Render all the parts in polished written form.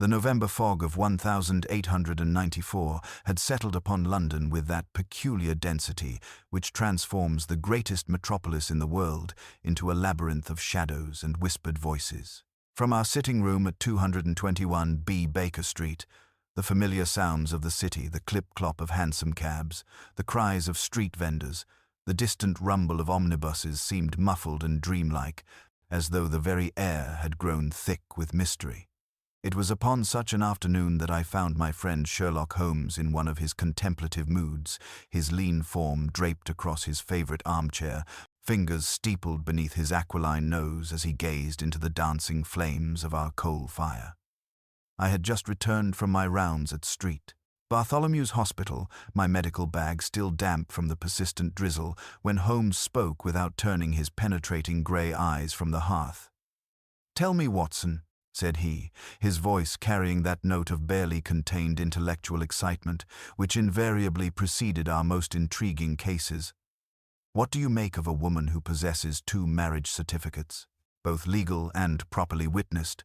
The November fog of 1894 had settled upon London with that peculiar density which transforms the greatest metropolis in the world into a labyrinth of shadows and whispered voices. From our sitting room at 221 B Baker Street, the familiar sounds of the city, the clip-clop of hansom cabs, the cries of street vendors, the distant rumble of omnibuses seemed muffled and dreamlike, as though the very air had grown thick with mystery. It was upon such an afternoon that I found my friend Sherlock Holmes in one of his contemplative moods, his lean form draped across his favorite armchair, fingers steepled beneath his aquiline nose as he gazed into the dancing flames of our coal fire. I had just returned from my rounds at Street Bartholomew's Hospital, my medical bag still damp from the persistent drizzle, when Holmes spoke without turning his penetrating grey eyes from the hearth. "Tell me, Watson," said he, his voice carrying that note of barely contained intellectual excitement which invariably preceded our most intriguing cases. "What do you make of a woman who possesses 2 marriage certificates, both legal and properly witnessed,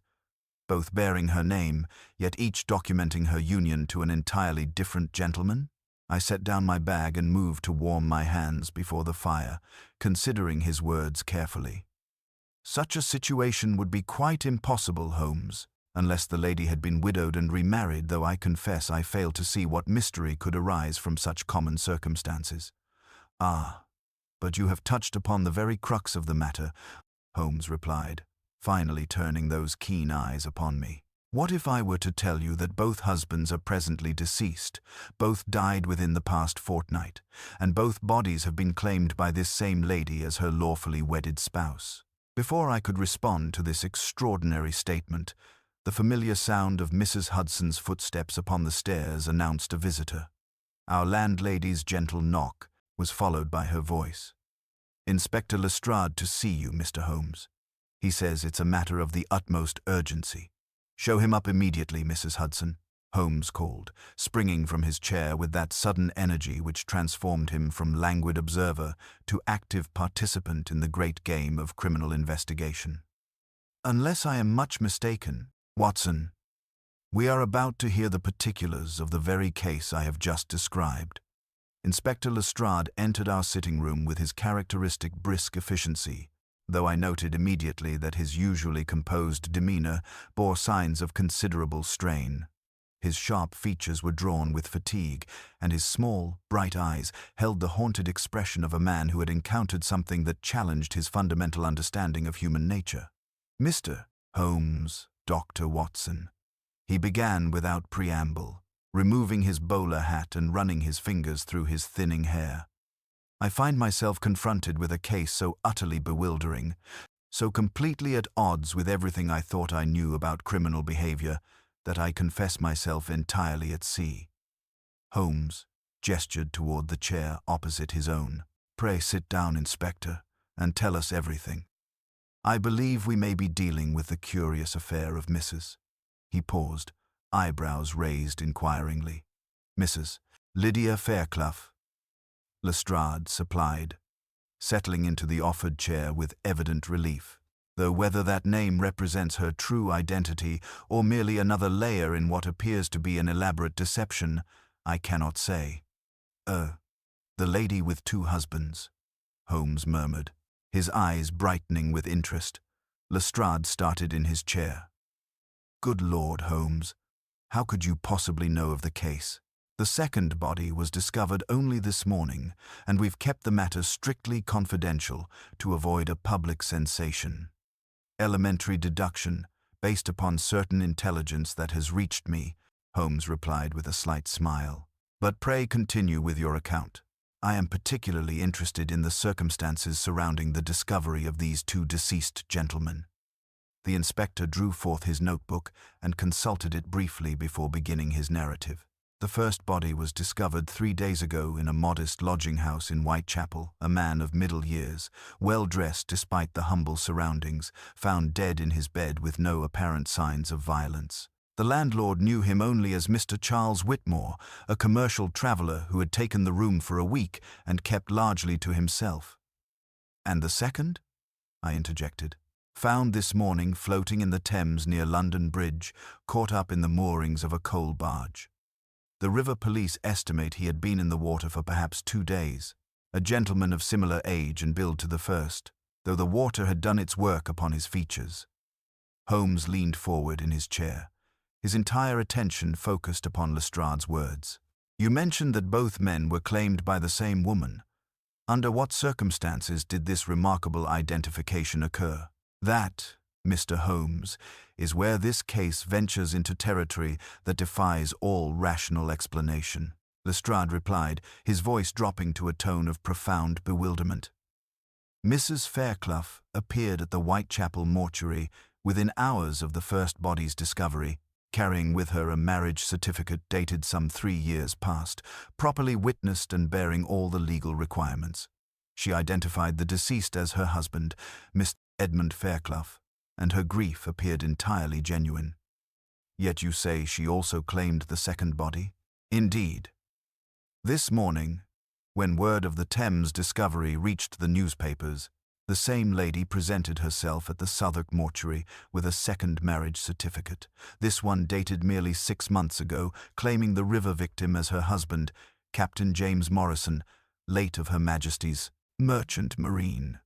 both bearing her name, yet each documenting her union to an entirely different gentleman?" I set down my bag and moved to warm my hands before the fire, considering his words carefully. "Such a situation would be quite impossible, Holmes, unless the lady had been widowed and remarried, though I confess I fail to see what mystery could arise from such common circumstances." "Ah, but you have touched upon the very crux of the matter," Holmes replied, finally turning those keen eyes upon me. "What if I were to tell you that both husbands are presently deceased, both died within the past fortnight, and both bodies have been claimed by this same lady as her lawfully wedded spouse?" Before I could respond to this extraordinary statement, the familiar sound of Mrs. Hudson's footsteps upon the stairs announced a visitor. Our landlady's gentle knock was followed by her voice. "Inspector Lestrade to see you, Mr. Holmes. He says it's a matter of the utmost urgency." "Show him up immediately, Mrs. Hudson," Holmes called, springing from his chair with that sudden energy which transformed him from languid observer to active participant in the great game of criminal investigation. "Unless I am much mistaken, Watson, we are about to hear the particulars of the very case I have just described." Inspector Lestrade entered our sitting room with his characteristic brisk efficiency, though I noted immediately that his usually composed demeanor bore signs of considerable strain. His sharp features were drawn with fatigue, and his small, bright eyes held the haunted expression of a man who had encountered something that challenged his fundamental understanding of human nature. "Mr. Holmes, Dr. Watson," he began without preamble, removing his bowler hat and running his fingers through his thinning hair. "I find myself confronted with a case so utterly bewildering, so completely at odds with everything I thought I knew about criminal behavior, that I confess myself entirely at sea." Holmes gestured toward the chair opposite his own. "Pray sit down, Inspector, and tell us everything. I believe we may be dealing with the curious affair of Mrs." He paused, eyebrows raised inquiringly. "Mrs. Lydia Fairclough," Lestrade supplied, settling into the offered chair with evident relief, though whether that name represents her true identity or merely another layer in what appears to be an elaborate deception, I cannot say. The lady with 2 husbands," Holmes murmured, his eyes brightening with interest. Lestrade started in his chair. "Good Lord, Holmes, how could you possibly know of the case? The second body was discovered only this morning, and we've kept the matter strictly confidential to avoid a public sensation. Elementary deduction, based upon certain intelligence that has reached me," Holmes replied with a slight smile. "But pray continue with your account. I am particularly interested in the circumstances surrounding the discovery of these 2 deceased gentlemen." The inspector drew forth his notebook and consulted it briefly before beginning his narrative. "The first body was discovered 3 days ago in a modest lodging house in Whitechapel, a man of middle years, well dressed despite the humble surroundings, found dead in his bed with no apparent signs of violence. The landlord knew him only as Mr. Charles Whitmore, a commercial traveller who had taken the room for a week and kept largely to himself." "And the second?" I interjected. Found this morning floating in the Thames near London Bridge, caught up in the moorings of a coal barge. The river police estimate he had been in the water for perhaps 2 days, a gentleman of similar age and build to the first, though the water had done its work upon his features. Holmes leaned forward in his chair, his entire attention focused upon Lestrade's words. You mentioned that both men were claimed by the same woman. Under what circumstances did this remarkable identification occur? That, Mr. Holmes, is where this case ventures into territory that defies all rational explanation, Lestrade replied, his voice dropping to a tone of profound bewilderment. Mrs. Fairclough appeared at the Whitechapel mortuary within hours of the first body's discovery, carrying with her a marriage certificate dated some 3 years past, properly witnessed and bearing all the legal requirements. She identified the deceased as her husband, Mr. Edmund Fairclough, and her grief appeared entirely genuine. Yet you say she also claimed the second body? Indeed. This morning, when word of the Thames discovery reached the newspapers, the same lady presented herself at the Southwark mortuary with a second marriage certificate, this one dated merely 6 months ago, claiming the river victim as her husband, Captain James Morrison, late of Her Majesty's Merchant Marine.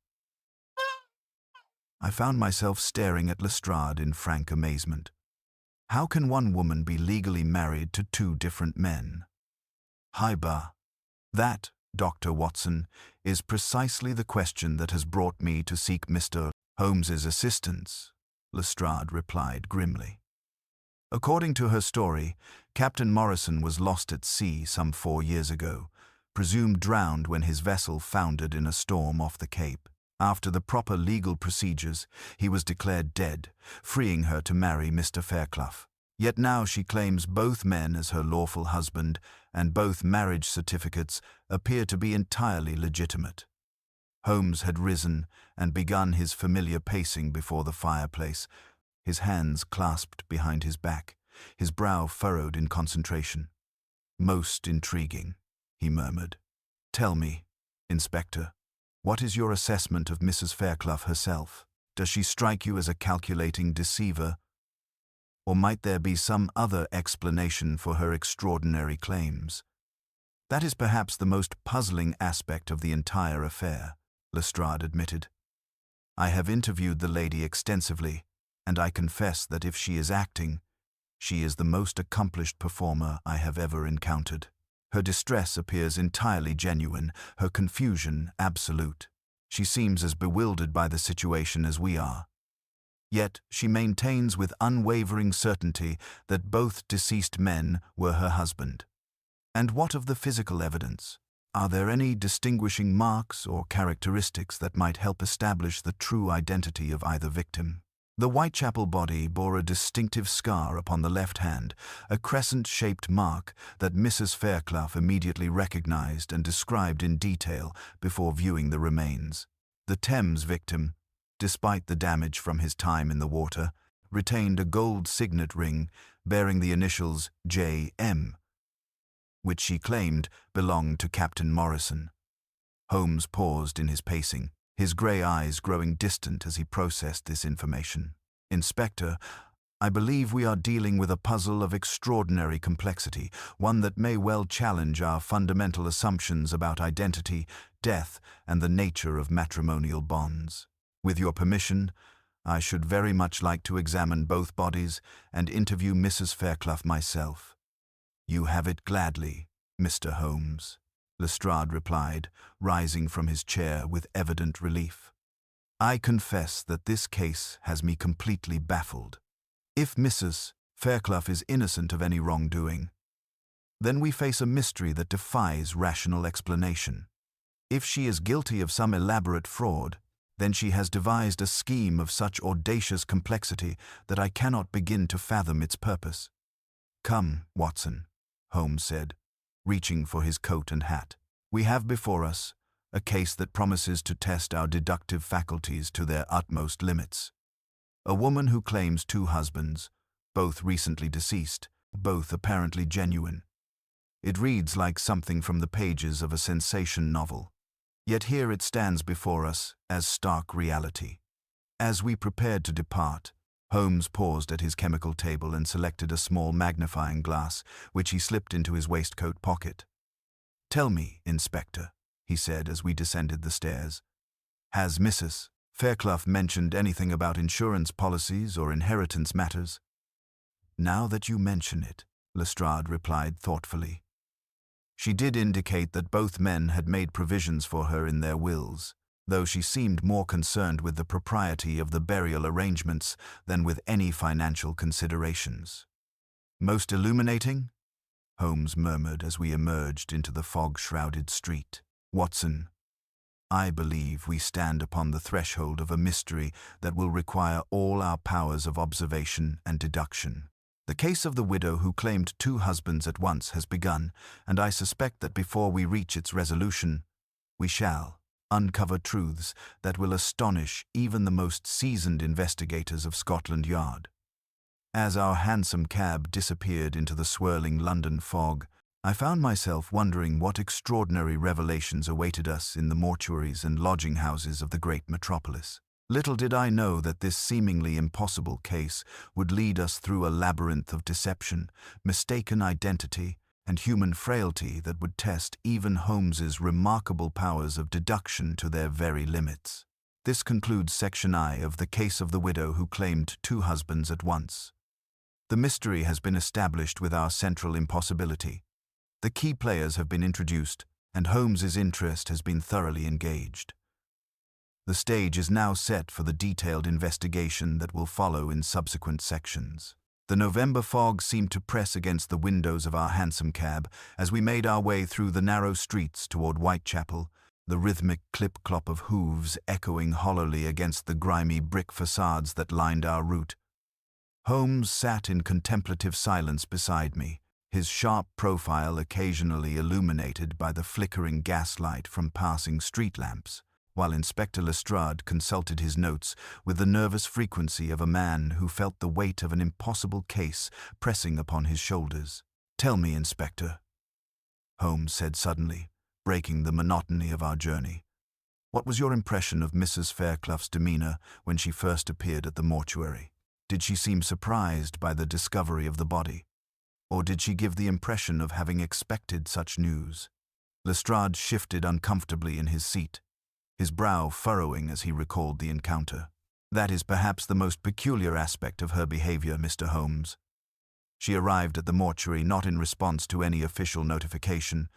I found myself staring at Lestrade in frank amazement. How can one woman be legally married to 2 different men? Hiba. That, Dr. Watson, is precisely the question that has brought me to seek Mr. Holmes's assistance, Lestrade replied grimly. According to her story, Captain Morrison was lost at sea some 4 years ago, presumed drowned when his vessel foundered in a storm off the Cape. After the proper legal procedures, he was declared dead, freeing her to marry Mr. Fairclough. Yet now she claims both men as her lawful husband, and both marriage certificates appear to be entirely legitimate. Holmes had risen and begun his familiar pacing before the fireplace, his hands clasped behind his back, his brow furrowed in concentration. Most intriguing, he murmured. Tell me, Inspector, what is your assessment of Mrs. Fairclough herself? Does she strike you as a calculating deceiver? Or might there be some other explanation for her extraordinary claims? That is perhaps the most puzzling aspect of the entire affair, Lestrade admitted. I have interviewed the lady extensively, and I confess that if she is acting, she is the most accomplished performer I have ever encountered. Her distress appears entirely genuine, her confusion absolute. She seems as bewildered by the situation as we are. Yet she maintains with unwavering certainty that both deceased men were her husband. And what of the physical evidence? Are there any distinguishing marks or characteristics that might help establish the true identity of either victim? The Whitechapel body bore a distinctive scar upon the left hand, a crescent-shaped mark that Mrs. Fairclough immediately recognized and described in detail before viewing the remains. The Thames victim, despite the damage from his time in the water, retained a gold signet ring bearing the initials J.M., which she claimed belonged to Captain Morrison. Holmes paused in his pacing, his grey eyes growing distant as he processed this information. Inspector, I believe we are dealing with a puzzle of extraordinary complexity, one that may well challenge our fundamental assumptions about identity, death, and the nature of matrimonial bonds. With your permission, I should very much like to examine both bodies and interview Mrs. Fairclough myself. You have it gladly, Mr. Holmes, Lestrade replied, rising from his chair with evident relief. I confess that this case has me completely baffled. If Mrs. Fairclough is innocent of any wrongdoing, then we face a mystery that defies rational explanation. If she is guilty of some elaborate fraud, then she has devised a scheme of such audacious complexity that I cannot begin to fathom its purpose. Come, Watson, Holmes said, reaching for his coat and hat. We have before us a case that promises to test our deductive faculties to their utmost limits. A woman who claims 2 husbands, both recently deceased, both apparently genuine. It reads like something from the pages of a sensation novel. Yet here it stands before us as stark reality. As we prepared to depart, Holmes paused at his chemical table and selected a small magnifying glass, which he slipped into his waistcoat pocket. "Tell me, Inspector," he said as we descended the stairs, "has Mrs. Fairclough mentioned anything about insurance policies or inheritance matters?" "Now that you mention it," Lestrade replied thoughtfully. "She did indicate that both men had made provisions for her in their wills, though she seemed more concerned with the propriety of the burial arrangements than with any financial considerations." "Most illuminating?" Holmes murmured as we emerged into the fog-shrouded street. "Watson, I believe we stand upon the threshold of a mystery that will require all our powers of observation and deduction. The case of the widow who claimed 2 husbands at once has begun, and I suspect that before we reach its resolution, we shall uncover truths that will astonish even the most seasoned investigators of Scotland Yard." As our hansom cab disappeared into the swirling London fog, I found myself wondering what extraordinary revelations awaited us in the mortuaries and lodging houses of the great metropolis. Little did I know that this seemingly impossible case would lead us through a labyrinth of deception, mistaken identity, and human frailty that would test even Holmes's remarkable powers of deduction to their very limits. This concludes Section I of The Case of the Widow Who Claimed 2 Husbands at Once. The mystery has been established with our central impossibility. The key players have been introduced, and Holmes's interest has been thoroughly engaged. The stage is now set for the detailed investigation that will follow in subsequent sections. The November fog seemed to press against the windows of our hansom cab as we made our way through the narrow streets toward Whitechapel, the rhythmic clip-clop of hooves echoing hollowly against the grimy brick facades that lined our route. Holmes sat in contemplative silence beside me, his sharp profile occasionally illuminated by the flickering gaslight from passing street lamps, while Inspector Lestrade consulted his notes with the nervous frequency of a man who felt the weight of an impossible case pressing upon his shoulders. "Tell me, Inspector," Holmes said suddenly, breaking the monotony of our journey. "What was your impression of Mrs. Fairclough's demeanor when she first appeared at the mortuary? Did she seem surprised by the discovery of the body? Or did she give the impression of having expected such news?" Lestrade shifted uncomfortably in his seat, his brow furrowing as he recalled the encounter. "That is perhaps the most peculiar aspect of her behavior, Mr. Holmes. She arrived at the mortuary not in response to any official notification,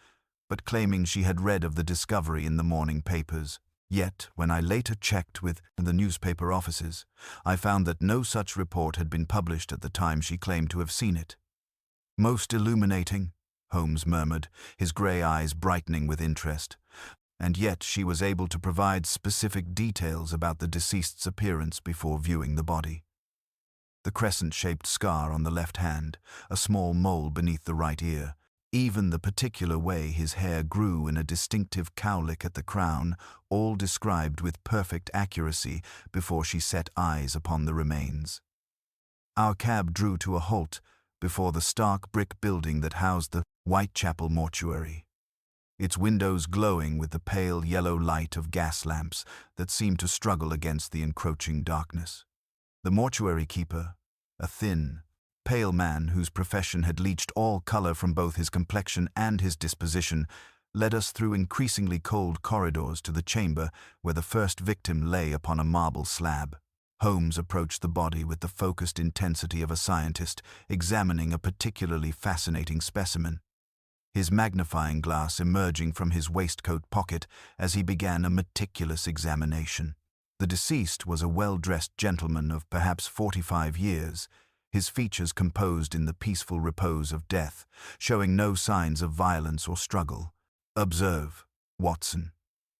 but claiming she had read of the discovery in the morning papers. Yet, when I later checked with the newspaper offices, I found that no such report had been published at the time she claimed to have seen it." "Most illuminating," Holmes murmured, his grey eyes brightening with interest. "And yet she was able to provide specific details about the deceased's appearance before viewing the body. The crescent-shaped scar on the left hand, a small mole beneath the right ear, even the particular way his hair grew in a distinctive cowlick at the crown, all described with perfect accuracy before she set eyes upon the remains." Our cab drew to a halt before the stark brick building that housed the Whitechapel mortuary, its windows glowing with the pale yellow light of gas lamps that seemed to struggle against the encroaching darkness. The mortuary keeper, a thin, pale man whose profession had leached all color from both his complexion and his disposition, led us through increasingly cold corridors to the chamber where the first victim lay upon a marble slab. Holmes approached the body with the focused intensity of a scientist examining a particularly fascinating specimen, his magnifying glass emerging from his waistcoat pocket as he began a meticulous examination. The deceased was a well-dressed gentleman of perhaps 45 years, his features composed in the peaceful repose of death, showing no signs of violence or struggle. "Observe, Watson,"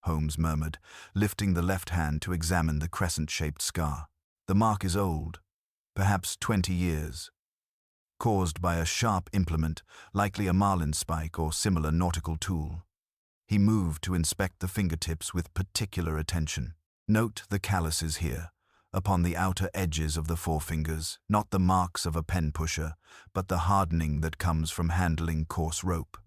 Holmes murmured, lifting the left hand to examine the crescent-shaped scar. "The mark is old, perhaps 20 years. Caused by a sharp implement, likely a marlinspike or similar nautical tool." He moved to inspect the fingertips with particular attention. "Note the calluses here, upon the outer edges of the forefingers, not the marks of a pen-pusher, but the hardening that comes from handling coarse rope."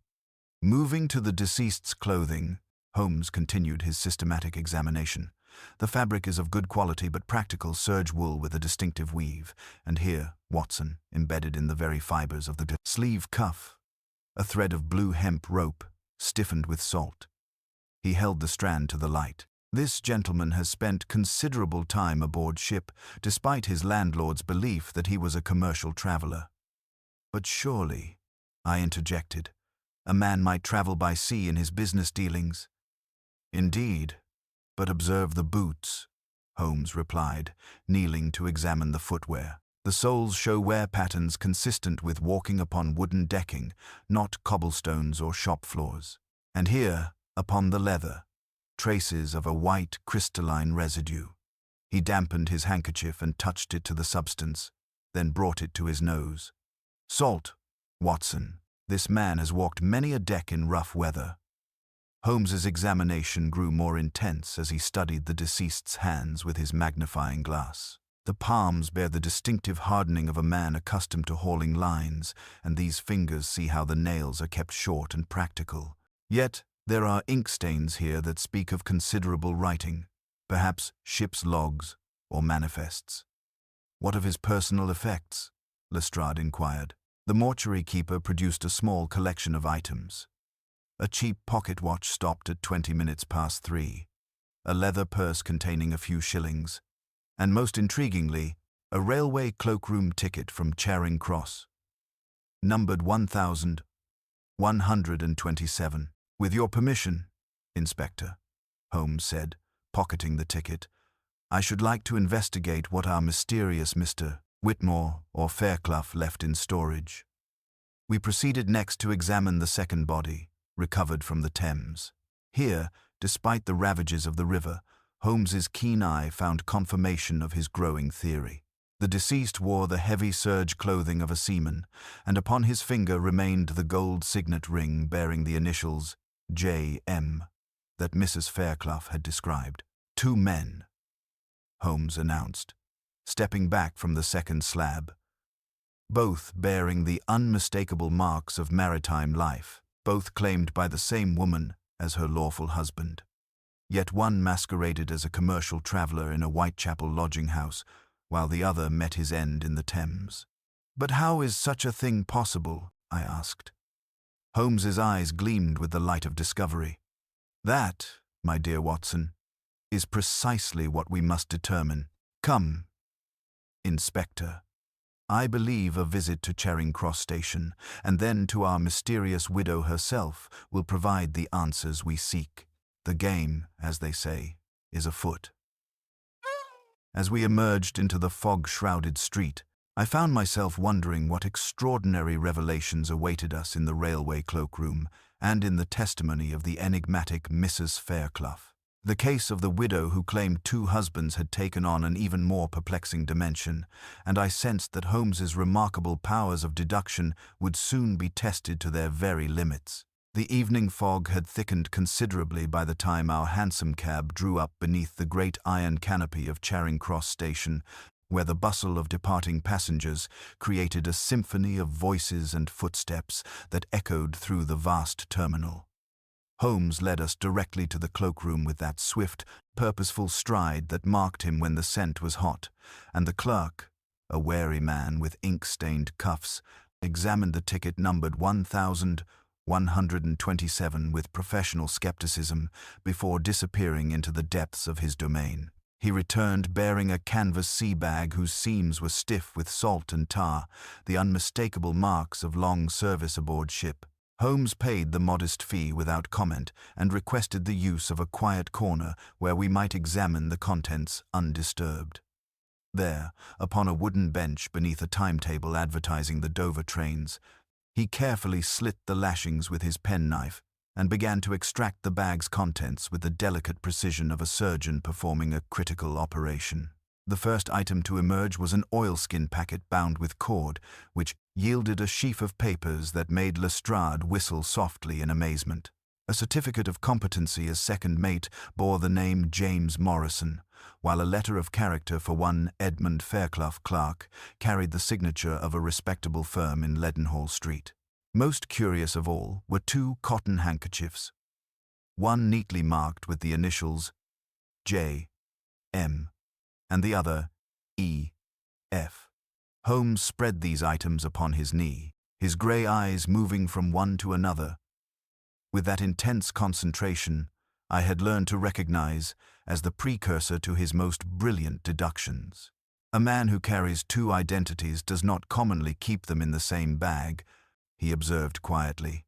Moving to the deceased's clothing, Holmes continued his systematic examination. The fabric is of good quality but practical serge wool with a distinctive weave, and here, Watson, embedded in the very fibers of the sleeve cuff, a thread of blue hemp rope, stiffened with salt. He held the strand to the light. This gentleman has spent considerable time aboard ship, despite his landlord's belief that he was a commercial traveler. But surely, I interjected, a man might travel by sea in his business dealings. Indeed, but observe the boots, Holmes replied, kneeling to examine the footwear. The soles show wear patterns consistent with walking upon wooden decking, not cobblestones or shop floors. And here, upon the leather, traces of a white crystalline residue. He dampened his handkerchief and touched it to the substance, then brought it to his nose. Salt, Watson. This man has walked many a deck in rough weather. Holmes's examination grew more intense as he studied the deceased's hands with his magnifying glass. The palms bear the distinctive hardening of a man accustomed to hauling lines, and these fingers see how the nails are kept short and practical. Yet, there are ink stains here that speak of considerable writing, perhaps ship's logs or manifests. What of his personal effects? Lestrade inquired. The mortuary keeper produced a small collection of items. A cheap pocket watch stopped at 20 minutes past 3, a leather purse containing a few shillings, and most intriguingly, a railway cloakroom ticket from Charing Cross, numbered 1127. With your permission, Inspector, Holmes said, pocketing the ticket, I should like to investigate what our mysterious Mr. Whitmore or Fairclough left in storage. We proceeded next to examine the second body, recovered from the Thames. Here, despite the ravages of the river, Holmes's keen eye found confirmation of his growing theory. The deceased wore the heavy serge clothing of a seaman, and upon his finger remained the gold signet ring bearing the initials J.M. that Mrs. Fairclough had described. 2 men, Holmes announced, stepping back from the second slab, both bearing the unmistakable marks of maritime life, both claimed by the same woman as her lawful husband. Yet one masqueraded as a commercial traveler in a Whitechapel lodging house, while the other met his end in the Thames. But how is such a thing possible? I asked. Holmes's eyes gleamed with the light of discovery. That, my dear Watson, is precisely what we must determine. Come, Inspector. I believe a visit to Charing Cross Station, and then to our mysterious widow herself, will provide the answers we seek. The game, as they say, is afoot. As we emerged into the fog-shrouded street, I found myself wondering what extraordinary revelations awaited us in the railway cloakroom and in the testimony of the enigmatic Mrs. Fairclough. The case of the widow who claimed 2 husbands had taken on an even more perplexing dimension, and I sensed that Holmes's remarkable powers of deduction would soon be tested to their very limits. The evening fog had thickened considerably by the time our hansom cab drew up beneath the great iron canopy of Charing Cross Station, where the bustle of departing passengers created a symphony of voices and footsteps that echoed through the vast terminal. Holmes led us directly to the cloakroom with that swift, purposeful stride that marked him when the scent was hot, and the clerk, a wary man with ink-stained cuffs, examined the ticket numbered 1127 with professional skepticism before disappearing into the depths of his domain. He returned bearing a canvas sea bag whose seams were stiff with salt and tar, the unmistakable marks of long service aboard ship. Holmes paid the modest fee without comment and requested the use of a quiet corner where we might examine the contents undisturbed. There, upon a wooden bench beneath a timetable advertising the Dover trains, he carefully slit the lashings with his penknife and began to extract the bag's contents with the delicate precision of a surgeon performing a critical operation. The first item to emerge was an oilskin packet bound with cord, which yielded a sheaf of papers that made Lestrade whistle softly in amazement. A certificate of competency as second mate bore the name James Morrison, while a letter of character for one Edmund Fairclough, clerk, carried the signature of a respectable firm in Leadenhall Street. Most curious of all were 2 cotton handkerchiefs, one neatly marked with the initials J. M, and the other E, F. Holmes spread these items upon his knee, his grey eyes moving from one to another, with that intense concentration I had learned to recognize as the precursor to his most brilliant deductions. A man who carries two identities does not commonly keep them in the same bag, he observed quietly,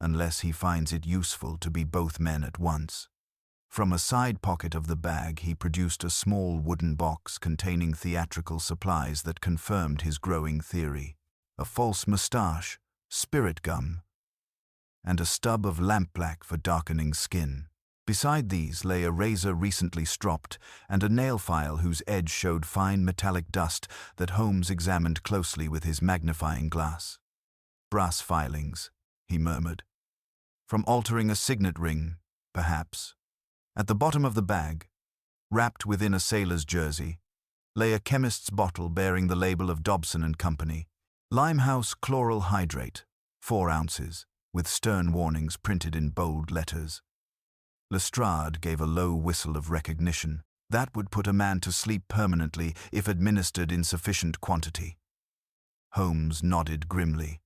unless he finds it useful to be both men at once. From a side pocket of the bag he produced a small wooden box containing theatrical supplies that confirmed his growing theory: a false moustache, spirit gum, and a stub of lampblack for darkening skin. Beside these lay a razor recently stropped and a nail file whose edge showed fine metallic dust that Holmes examined closely with his magnifying glass. "Brass filings," he murmured. "From altering a signet ring, perhaps." At the bottom of the bag, wrapped within a sailor's jersey, lay a chemist's bottle bearing the label of Dobson and Company. Limehouse chloral hydrate, 4 ounces, with stern warnings printed in bold letters. Lestrade gave a low whistle of recognition. That would put a man to sleep permanently if administered in sufficient quantity. Holmes nodded grimly.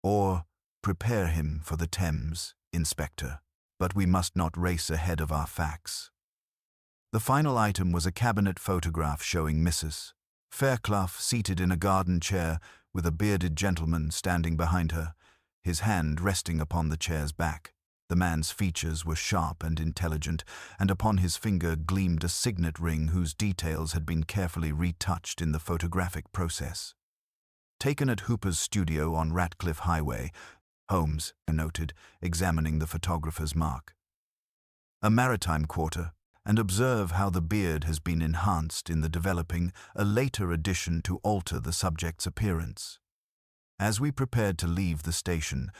"Or prepare him for the Thames, Inspector. But we must not race ahead of our facts." The final item was a cabinet photograph showing Mrs. Fairclough seated in a garden chair with a bearded gentleman standing behind her, his hand resting upon the chair's back. The man's features were sharp and intelligent, and upon his finger gleamed a signet ring whose details had been carefully retouched in the photographic process. Taken at Hooper's studio on Ratcliffe Highway, Holmes noted, examining the photographer's mark. "A maritime quarter, and observe how the beard has been enhanced in the developing a later addition to alter the subject's appearance." As we prepared to leave the station,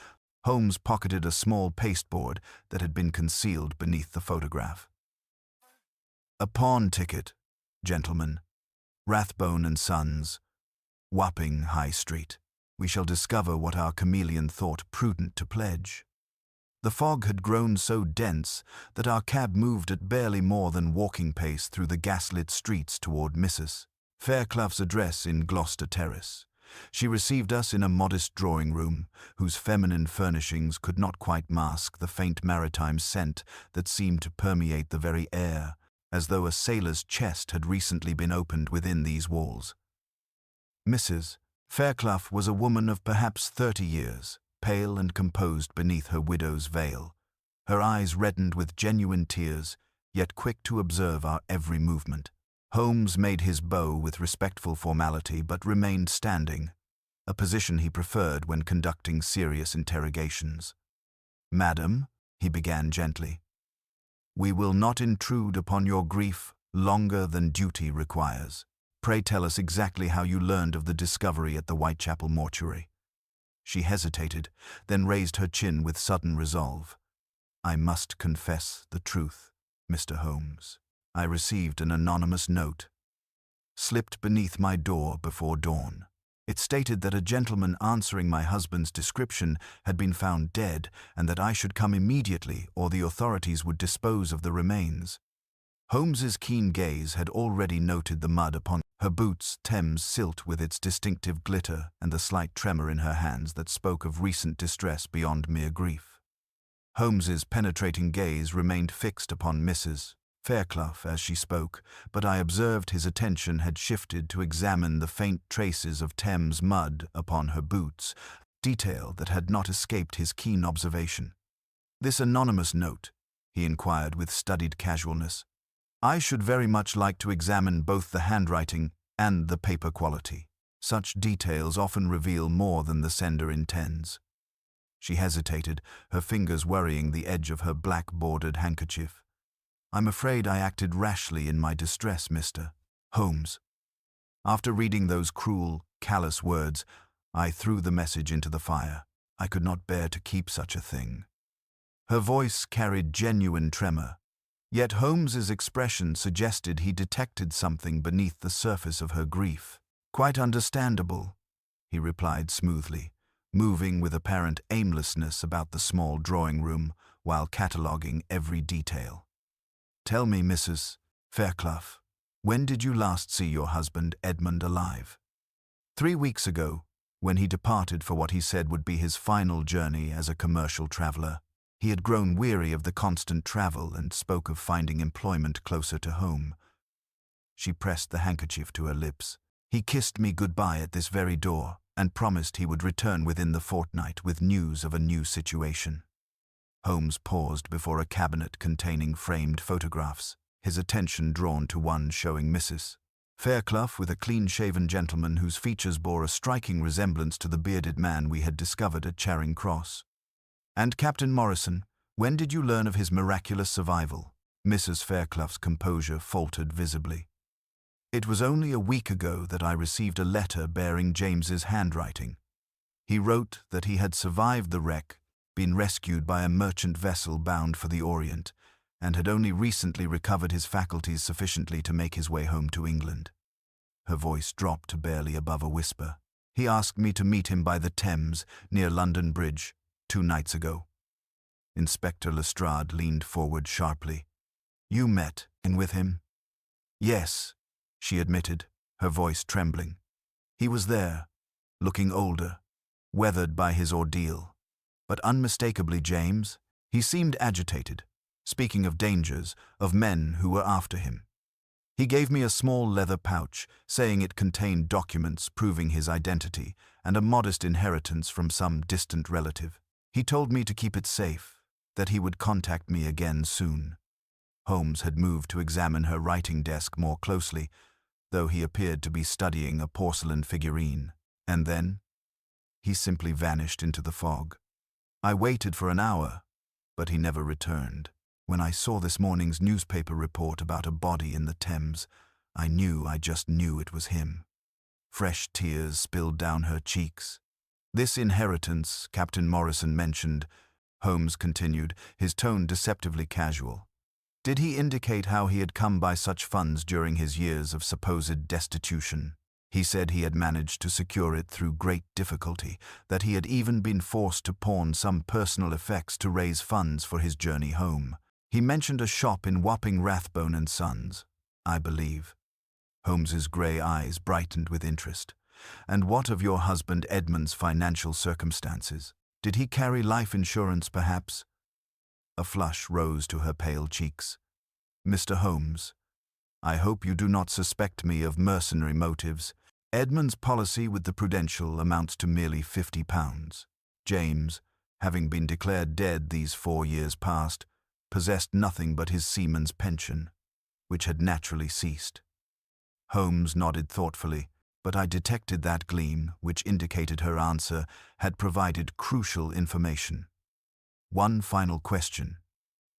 Holmes pocketed a small pasteboard that had been concealed beneath the photograph. "A pawn ticket, gentlemen. Rathbone and Sons, Wapping High Street. We shall discover what our chameleon thought prudent to pledge." The fog had grown so dense that our cab moved at barely more than walking pace through the gaslit streets toward Mrs. Fairclough's address in Gloucester Terrace. She received us in a modest drawing-room, whose feminine furnishings could not quite mask the faint maritime scent that seemed to permeate the very air, as though a sailor's chest had recently been opened within these walls. Mrs. Fairclough was a woman of perhaps 30 years, pale and composed beneath her widow's veil. Her eyes reddened with genuine tears, yet quick to observe our every movement. Holmes made his bow with respectful formality but remained standing, a position he preferred when conducting serious interrogations. "Madam," he began gently, "we will not intrude upon your grief longer than duty requires. Pray tell us exactly how you learned of the discovery at the Whitechapel mortuary." She hesitated, then raised her chin with sudden resolve. "I must confess the truth, Mr. Holmes. I received an anonymous note, slipped beneath my door before dawn. It stated that a gentleman answering my husband's description had been found dead and that I should come immediately or the authorities would dispose of the remains." Holmes's keen gaze had already noted the mud upon her boots, Thames silt with its distinctive glitter, and the slight tremor in her hands that spoke of recent distress beyond mere grief. Holmes's penetrating gaze remained fixed upon Mrs. Fairclough as she spoke, but I observed his attention had shifted to examine the faint traces of Thames mud upon her boots, detail that had not escaped his keen observation. "This anonymous note," he inquired with studied casualness. "I should very much like to examine both the handwriting and the paper quality. Such details often reveal more than the sender intends." She hesitated, her fingers worrying the edge of her black-bordered handkerchief. "I'm afraid I acted rashly in my distress, Mr. Holmes." After reading those cruel, callous words, I threw the message into the fire. I could not bear to keep such a thing. Her voice carried genuine tremor, yet Holmes's expression suggested he detected something beneath the surface of her grief. "Quite understandable," he replied smoothly, moving with apparent aimlessness about the small drawing room while cataloguing every detail. "Tell me, Mrs. Fairclough, when did you last see your husband Edmund alive? 3 weeks ago, when he departed for what he said would be his final journey as a commercial traveller. He had grown weary of the constant travel and spoke of finding employment closer to home. She pressed the handkerchief to her lips. He kissed me goodbye at this very door and promised he would return within the fortnight with news of a new situation. Holmes paused before a cabinet containing framed photographs, his attention drawn to one showing Mrs. Fairclough with a clean-shaven gentleman whose features bore a striking resemblance to the bearded man we had discovered at Charing Cross. And Captain Morrison, when did you learn of his miraculous survival? Mrs. Fairclough's composure faltered visibly. It was only a week ago that I received a letter bearing James's handwriting. He wrote that he had survived the wreck, been rescued by a merchant vessel bound for the Orient, and had only recently recovered his faculties sufficiently to make his way home to England. Her voice dropped to barely above a whisper. He asked me to meet him by the Thames, near London Bridge, 2 nights ago. Inspector Lestrade leaned forward sharply. You met with him? Yes, she admitted, her voice trembling. He was there, looking older, weathered by his ordeal, but unmistakably James. He seemed agitated, speaking of dangers, of men who were after him. He gave me a small leather pouch, saying it contained documents proving his identity and a modest inheritance from some distant relative. He told me to keep it safe, that he would contact me again soon. Holmes had moved to examine her writing desk more closely, though he appeared to be studying a porcelain figurine. And then, he simply vanished into the fog. I waited for an hour, but he never returned. When I saw this morning's newspaper report about a body in the Thames, I just knew it was him. Fresh tears spilled down her cheeks. This inheritance Captain Morrison mentioned, Holmes continued, his tone deceptively casual. Did he indicate how he had come by such funds during his years of supposed destitution? He said he had managed to secure it through great difficulty, that he had even been forced to pawn some personal effects to raise funds for his journey home. He mentioned a shop in Wapping Rathbone and Sons, I believe. Holmes's grey eyes brightened with interest. And what of your husband Edmund's financial circumstances? Did he carry life insurance, perhaps? A flush rose to her pale cheeks. Mr. Holmes, I hope you do not suspect me of mercenary motives. Edmund's policy with the Prudential amounts to merely £50. James, having been declared dead these 4 years past, possessed nothing but his seaman's pension, which had naturally ceased. Holmes nodded thoughtfully, but I detected that gleam, which indicated her answer had provided crucial information. One final question,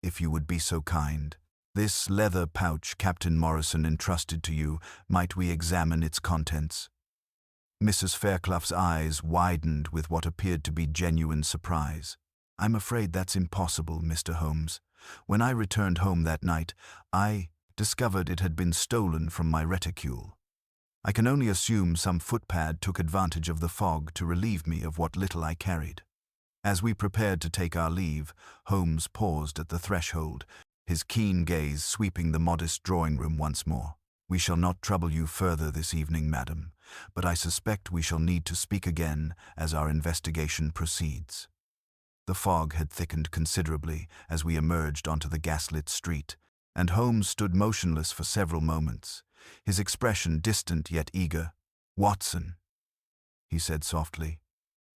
if you would be so kind. This leather pouch Captain Morrison entrusted to you, might we examine its contents? Mrs. Fairclough's eyes widened with what appeared to be genuine surprise. I'm afraid that's impossible, Mr. Holmes. When I returned home that night, I discovered it had been stolen from my reticule. I can only assume some footpad took advantage of the fog to relieve me of what little I carried. As we prepared to take our leave, Holmes paused at the threshold, his keen gaze sweeping the modest drawing-room once more. We shall not trouble you further this evening, madam, but I suspect we shall need to speak again as our investigation proceeds. The fog had thickened considerably as we emerged onto the gaslit street, and Holmes stood motionless for several moments, his expression distant yet eager. Watson, he said softly,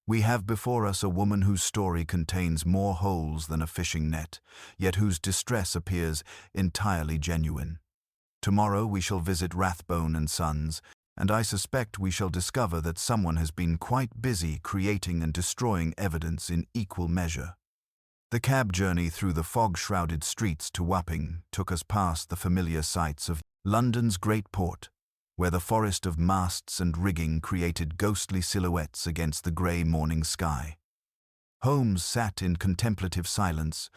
we have before us a woman whose story contains more holes than a fishing net, yet whose distress appears entirely genuine. Tomorrow we shall visit Rathbone and Sons, and I suspect we shall discover that someone has been quite busy creating and destroying evidence in equal measure. The cab journey through the fog-shrouded streets to Wapping took us past the familiar sights of London's great port, where the forest of masts and rigging created ghostly silhouettes against the grey morning sky. Holmes sat in contemplative silence,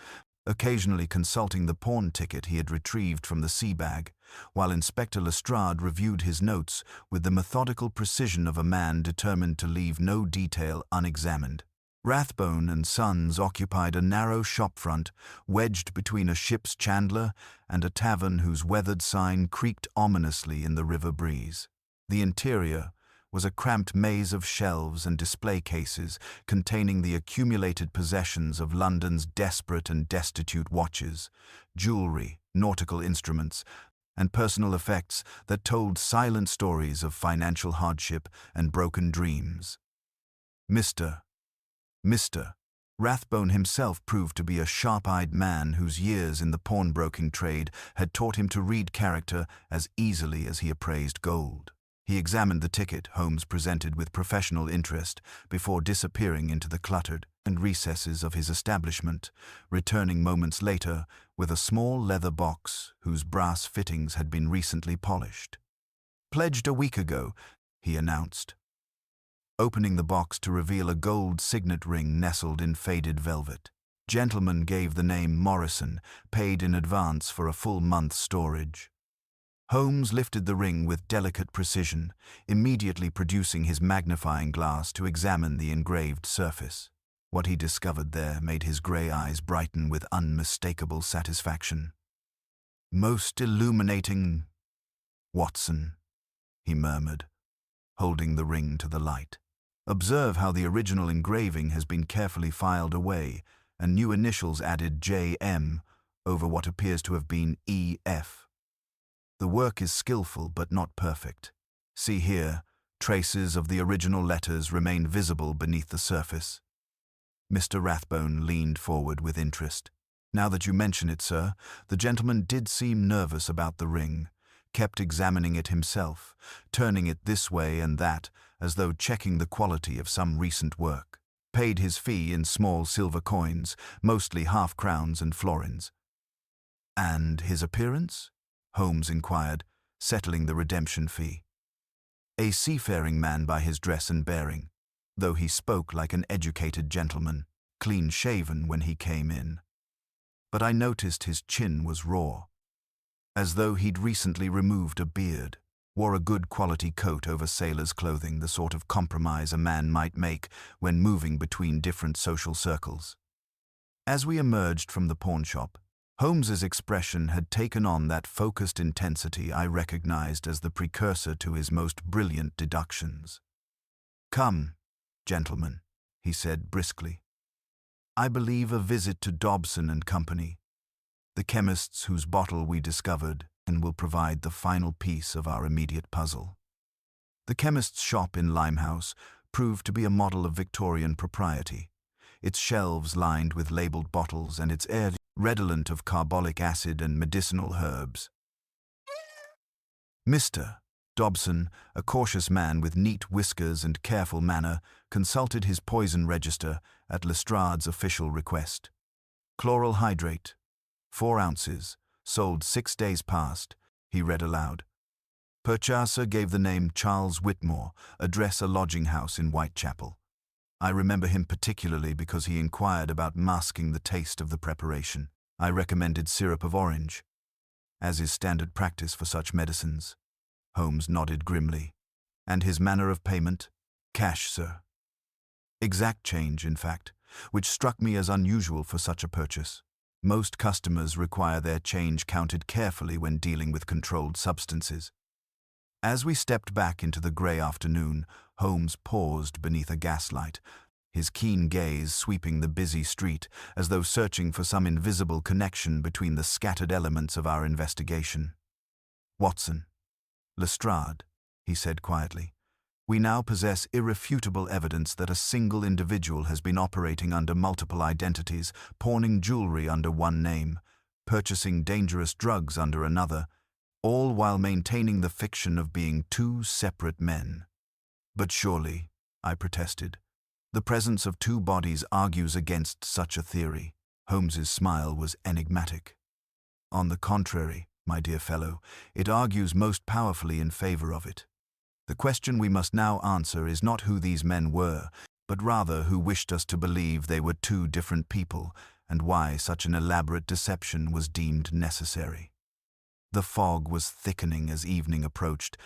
occasionally consulting the pawn ticket he had retrieved from the sea bag, while Inspector Lestrade reviewed his notes with the methodical precision of a man determined to leave no detail unexamined. Rathbone and Sons occupied a narrow shopfront wedged between a ship's chandler and a tavern whose weathered sign creaked ominously in the river breeze. The interior was a cramped maze of shelves and display cases containing the accumulated possessions of London's desperate and destitute watches, jewelry, nautical instruments, and personal effects that told silent stories of financial hardship and broken dreams. Mr. Rathbone himself proved to be a sharp-eyed man whose years in the pawnbroking trade had taught him to read character as easily as he appraised gold. He examined the ticket Holmes presented with professional interest before disappearing into the cluttered recesses of his establishment, returning moments later with a small leather box whose brass fittings had been recently polished. "Pledged a week ago," he announced, opening the box to reveal a gold signet ring nestled in faded velvet. Gentleman gave the name Morrison, paid in advance for a full month's storage. Holmes lifted the ring with delicate precision, immediately producing his magnifying glass to examine the engraved surface. What he discovered there made his grey eyes brighten with unmistakable satisfaction. "Most illuminating, Watson," he murmured, holding the ring to the light. "Observe how the original engraving has been carefully filed away, and new initials added J.M. over what appears to have been E.F. The work is skillful but not perfect. See here, traces of the original letters remain visible beneath the surface." Mr. Rathbone leaned forward with interest. "Now that you mention it, sir, the gentleman did seem nervous about the ring, kept examining it himself, turning it this way and that, as though checking the quality of some recent work. Paid his fee in small silver coins, mostly half-crowns and florins." "And his appearance?" Holmes inquired, settling the redemption fee. "A seafaring man by his dress and bearing, though he spoke like an educated gentleman, clean-shaven when he came in. But I noticed his chin was raw, as though he'd recently removed a beard, wore a good quality coat over sailor's clothing, the sort of compromise a man might make when moving between different social circles." As we emerged from the pawnshop, Holmes's expression had taken on that focused intensity I recognized as the precursor to his most brilliant deductions. "Come, gentlemen," he said briskly. "I believe a visit to Dobson and Company, the chemists whose bottle we discovered, and will provide the final piece of our immediate puzzle." The chemist's shop in Limehouse proved to be a model of Victorian propriety, its shelves lined with labeled bottles and its air redolent of carbolic acid and medicinal herbs. Mr. Dobson, a cautious man with neat whiskers and careful manner, consulted his poison register at Lestrade's official request. "Chloral hydrate, 4 ounces, sold 6 days past," he read aloud. Purchaser gave the name Charles Whitmore, address a lodging house in Whitechapel. I remember him particularly because he inquired about masking the taste of the preparation. I recommended syrup of orange, as is standard practice for such medicines. Holmes nodded grimly. "And his manner of payment?" "Cash, sir." Exact change, in fact, which struck me as unusual for such a purchase. Most customers require their change counted carefully when dealing with controlled substances. As we stepped back into the grey afternoon, Holmes paused beneath a gaslight, his keen gaze sweeping the busy street as though searching for some invisible connection between the scattered elements of our investigation. "Watson, Lestrade," he said quietly, "we now possess irrefutable evidence that a single individual has been operating under multiple identities, pawning jewelry under one name, purchasing dangerous drugs under another, all while maintaining the fiction of being 2 separate men." "But surely," I protested, "the presence of 2 bodies argues against such a theory." Holmes's smile was enigmatic. "On the contrary, my dear fellow, it argues most powerfully in favor of it. The question we must now answer is not who these men were, but rather who wished us to believe they were 2 different people, and why such an elaborate deception was deemed necessary." The fog was thickening as evening approached,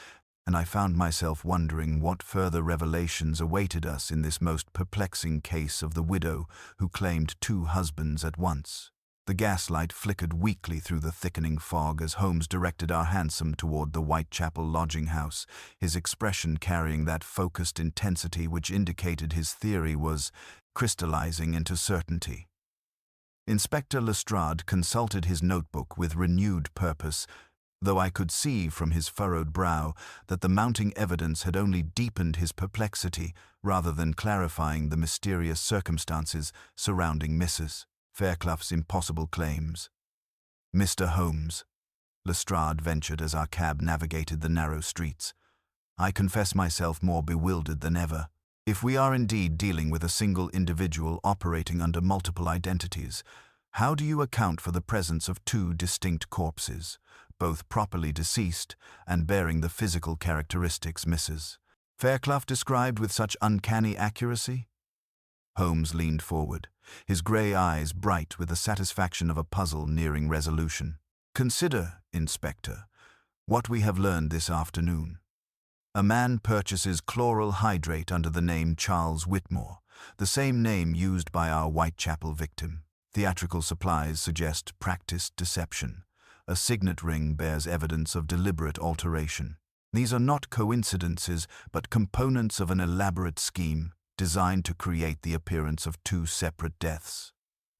and I found myself wondering what further revelations awaited us in this most perplexing case of the widow who claimed two husbands at once. The gaslight flickered weakly through the thickening fog as Holmes directed our hansom toward the Whitechapel lodging house, his expression carrying that focused intensity which indicated his theory was crystallizing into certainty. Inspector Lestrade consulted his notebook with renewed purpose, though I could see from his furrowed brow that the mounting evidence had only deepened his perplexity rather than clarifying the mysterious circumstances surrounding Mrs. Fairclough's impossible claims. "Mr. Holmes," Lestrade ventured as our cab navigated the narrow streets, "I confess myself more bewildered than ever. If we are indeed dealing with a single individual operating under multiple identities, how do you account for the presence of two distinct corpses, both properly deceased and bearing the physical characteristics Mrs. Fairclough described with such uncanny accuracy?" Holmes leaned forward, his grey eyes bright with the satisfaction of a puzzle nearing resolution. "Consider, Inspector, what we have learned this afternoon. A man purchases chloral hydrate under the name Charles Whitmore, the same name used by our Whitechapel victim. Theatrical supplies suggest practiced deception. A signet ring bears evidence of deliberate alteration. These are not coincidences, but components of an elaborate scheme designed to create the appearance of two separate deaths.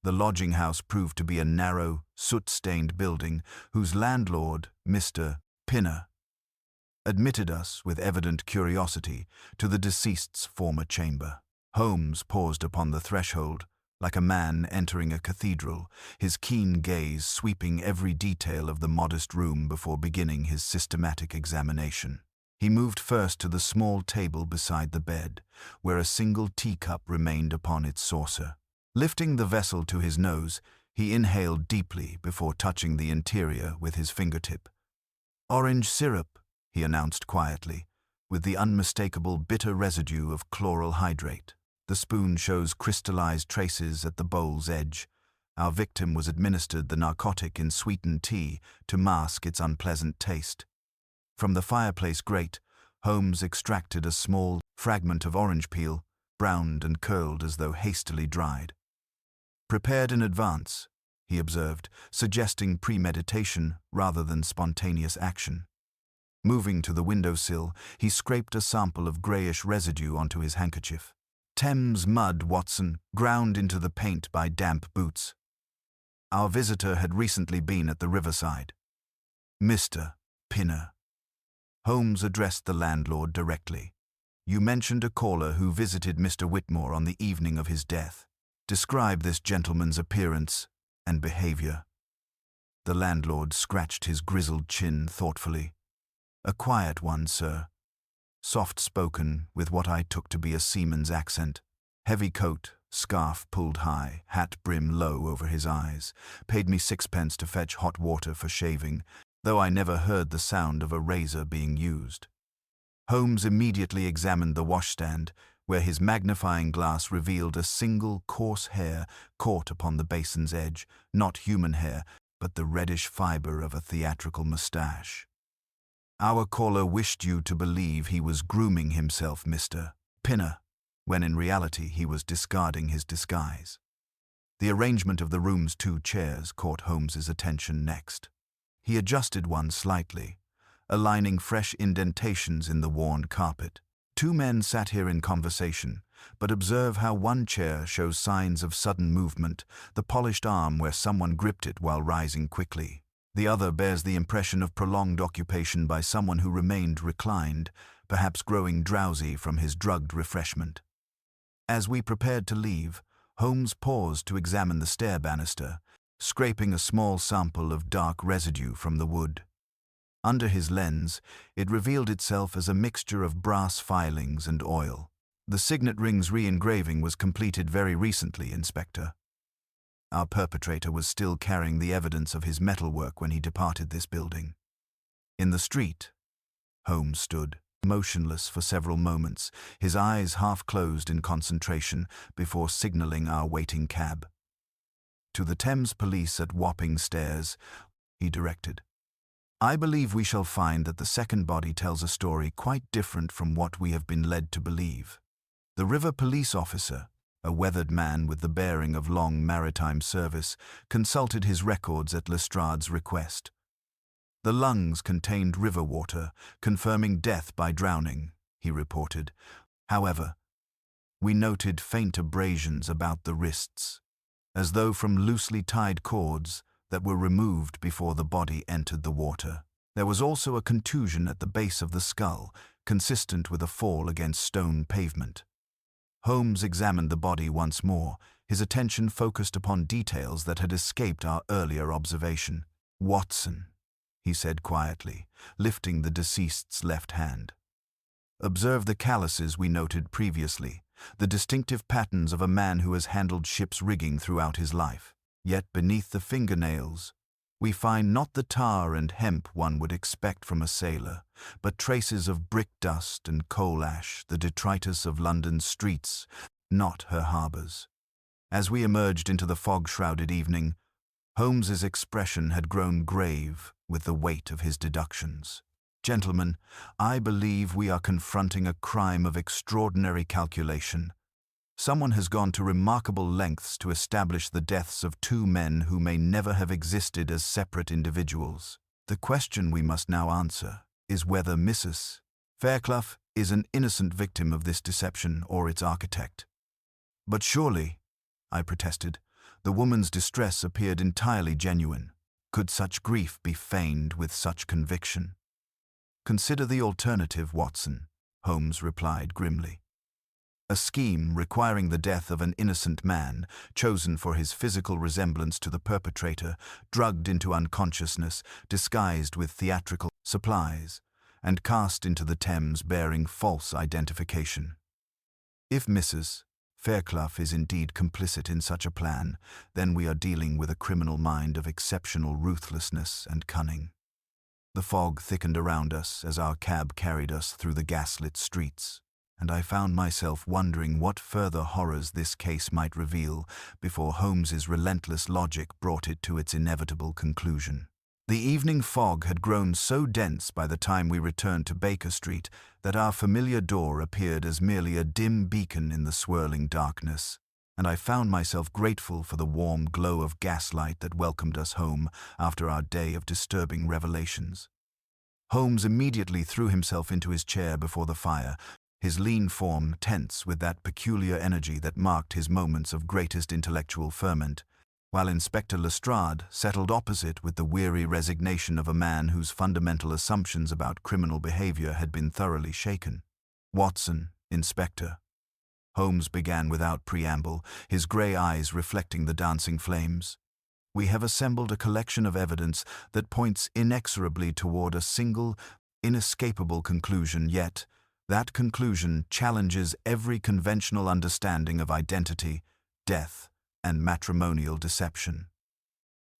The lodging house proved to be a narrow, soot-stained building whose landlord, Mr. Pinner, admitted us, with evident curiosity, to the deceased's former chamber. Holmes paused upon the threshold, like a man entering a cathedral, his keen gaze sweeping every detail of the modest room before beginning his systematic examination. He moved first to the small table beside the bed, where a single teacup remained upon its saucer. Lifting the vessel to his nose, he inhaled deeply before touching the interior with his fingertip. "Orange syrup," he announced quietly, with the unmistakable bitter residue of chloral hydrate. The spoon shows crystallized traces at the bowl's edge. Our victim was administered the narcotic in sweetened tea to mask its unpleasant taste. From the fireplace grate, Holmes extracted a small fragment of orange peel, browned and curled as though hastily dried. "Prepared in advance," he observed, suggesting premeditation rather than spontaneous action. Moving to the windowsill, he scraped a sample of grayish residue onto his handkerchief. "Thames mud, Watson, ground into the paint by damp boots. Our visitor had recently been at the riverside." "Mr. Pinner." Holmes addressed the landlord directly. "You mentioned a caller who visited Mr. Whitmore on the evening of his death. Describe this gentleman's appearance and behavior." The landlord scratched his grizzled chin thoughtfully. "A quiet one, sir. Soft-spoken, with what I took to be a seaman's accent. Heavy coat, scarf pulled high, hat brim low over his eyes. Paid me 6 pence to fetch hot water for shaving, though I never heard the sound of a razor being used." Holmes immediately examined the washstand, where his magnifying glass revealed a single coarse hair caught upon the basin's edge, not human hair, but the reddish fiber of a theatrical moustache. "Our caller wished you to believe he was grooming himself, Mr. Pinner, when in reality he was discarding his disguise." The arrangement of the room's 2 chairs caught Holmes's attention next. He adjusted one slightly, aligning fresh indentations in the worn carpet. 2 men sat here in conversation, but observe how one chair shows signs of sudden movement, the polished arm where someone gripped it while rising quickly. The other bears the impression of prolonged occupation by someone who remained reclined, perhaps growing drowsy from his drugged refreshment. As we prepared to leave, Holmes paused to examine the stair banister, scraping a small sample of dark residue from the wood. Under his lens, it revealed itself as a mixture of brass filings and oil. "The signet ring's re-engraving was completed very recently, Inspector." Our perpetrator was still carrying the evidence of his metalwork when he departed this building. In the street, Holmes stood, motionless for several moments, his eyes half closed in concentration before signaling our waiting cab. "To the Thames police at Wapping Stairs," he directed. I believe we shall find that the second body tells a story quite different from what we have been led to believe. The river police officer, a weathered man with the bearing of long maritime service, consulted his records at Lestrade's request. The lungs contained river water, confirming death by drowning, he reported. However, we noted faint abrasions about the wrists, as though from loosely tied cords that were removed before the body entered the water. There was also a contusion at the base of the skull, consistent with a fall against stone pavement. Holmes examined the body once more, his attention focused upon details that had escaped our earlier observation. "Watson," he said quietly, lifting the deceased's left hand. "Observe the calluses we noted previously, the distinctive patterns of a man who has handled ship's rigging throughout his life. Yet beneath the fingernails, we find not the tar and hemp one would expect from a sailor, but traces of brick dust and coal ash, the detritus of London's streets, not her harbours." As we emerged into the fog-shrouded evening, Holmes's expression had grown grave with the weight of his deductions. "Gentlemen, I believe we are confronting a crime of extraordinary calculation. Someone has gone to remarkable lengths to establish the deaths of two men who may never have existed as separate individuals. The question we must now answer is whether Mrs. Fairclough is an innocent victim of this deception or its architect." "But surely," I protested, "the woman's distress appeared entirely genuine. Could such grief be feigned with such conviction?" "Consider the alternative, Watson," Holmes replied grimly. "A scheme requiring the death of an innocent man, chosen for his physical resemblance to the perpetrator, drugged into unconsciousness, disguised with theatrical supplies, and cast into the Thames bearing false identification. If Mrs. Fairclough is indeed complicit in such a plan, then we are dealing with a criminal mind of exceptional ruthlessness and cunning." The fog thickened around us as our cab carried us through the gaslit streets, and I found myself wondering what further horrors this case might reveal before Holmes's relentless logic brought it to its inevitable conclusion. The evening fog had grown so dense by the time we returned to Baker Street that our familiar door appeared as merely a dim beacon in the swirling darkness, and I found myself grateful for the warm glow of gaslight that welcomed us home after our day of disturbing revelations. Holmes immediately threw himself into his chair before the fire, his lean form tense with that peculiar energy that marked his moments of greatest intellectual ferment, while Inspector Lestrade settled opposite with the weary resignation of a man whose fundamental assumptions about criminal behavior had been thoroughly shaken. "Watson, Inspector," Holmes began without preamble, his grey eyes reflecting the dancing flames. "We have assembled a collection of evidence that points inexorably toward a single, inescapable conclusion, yet that conclusion challenges every conventional understanding of identity, death, and matrimonial deception."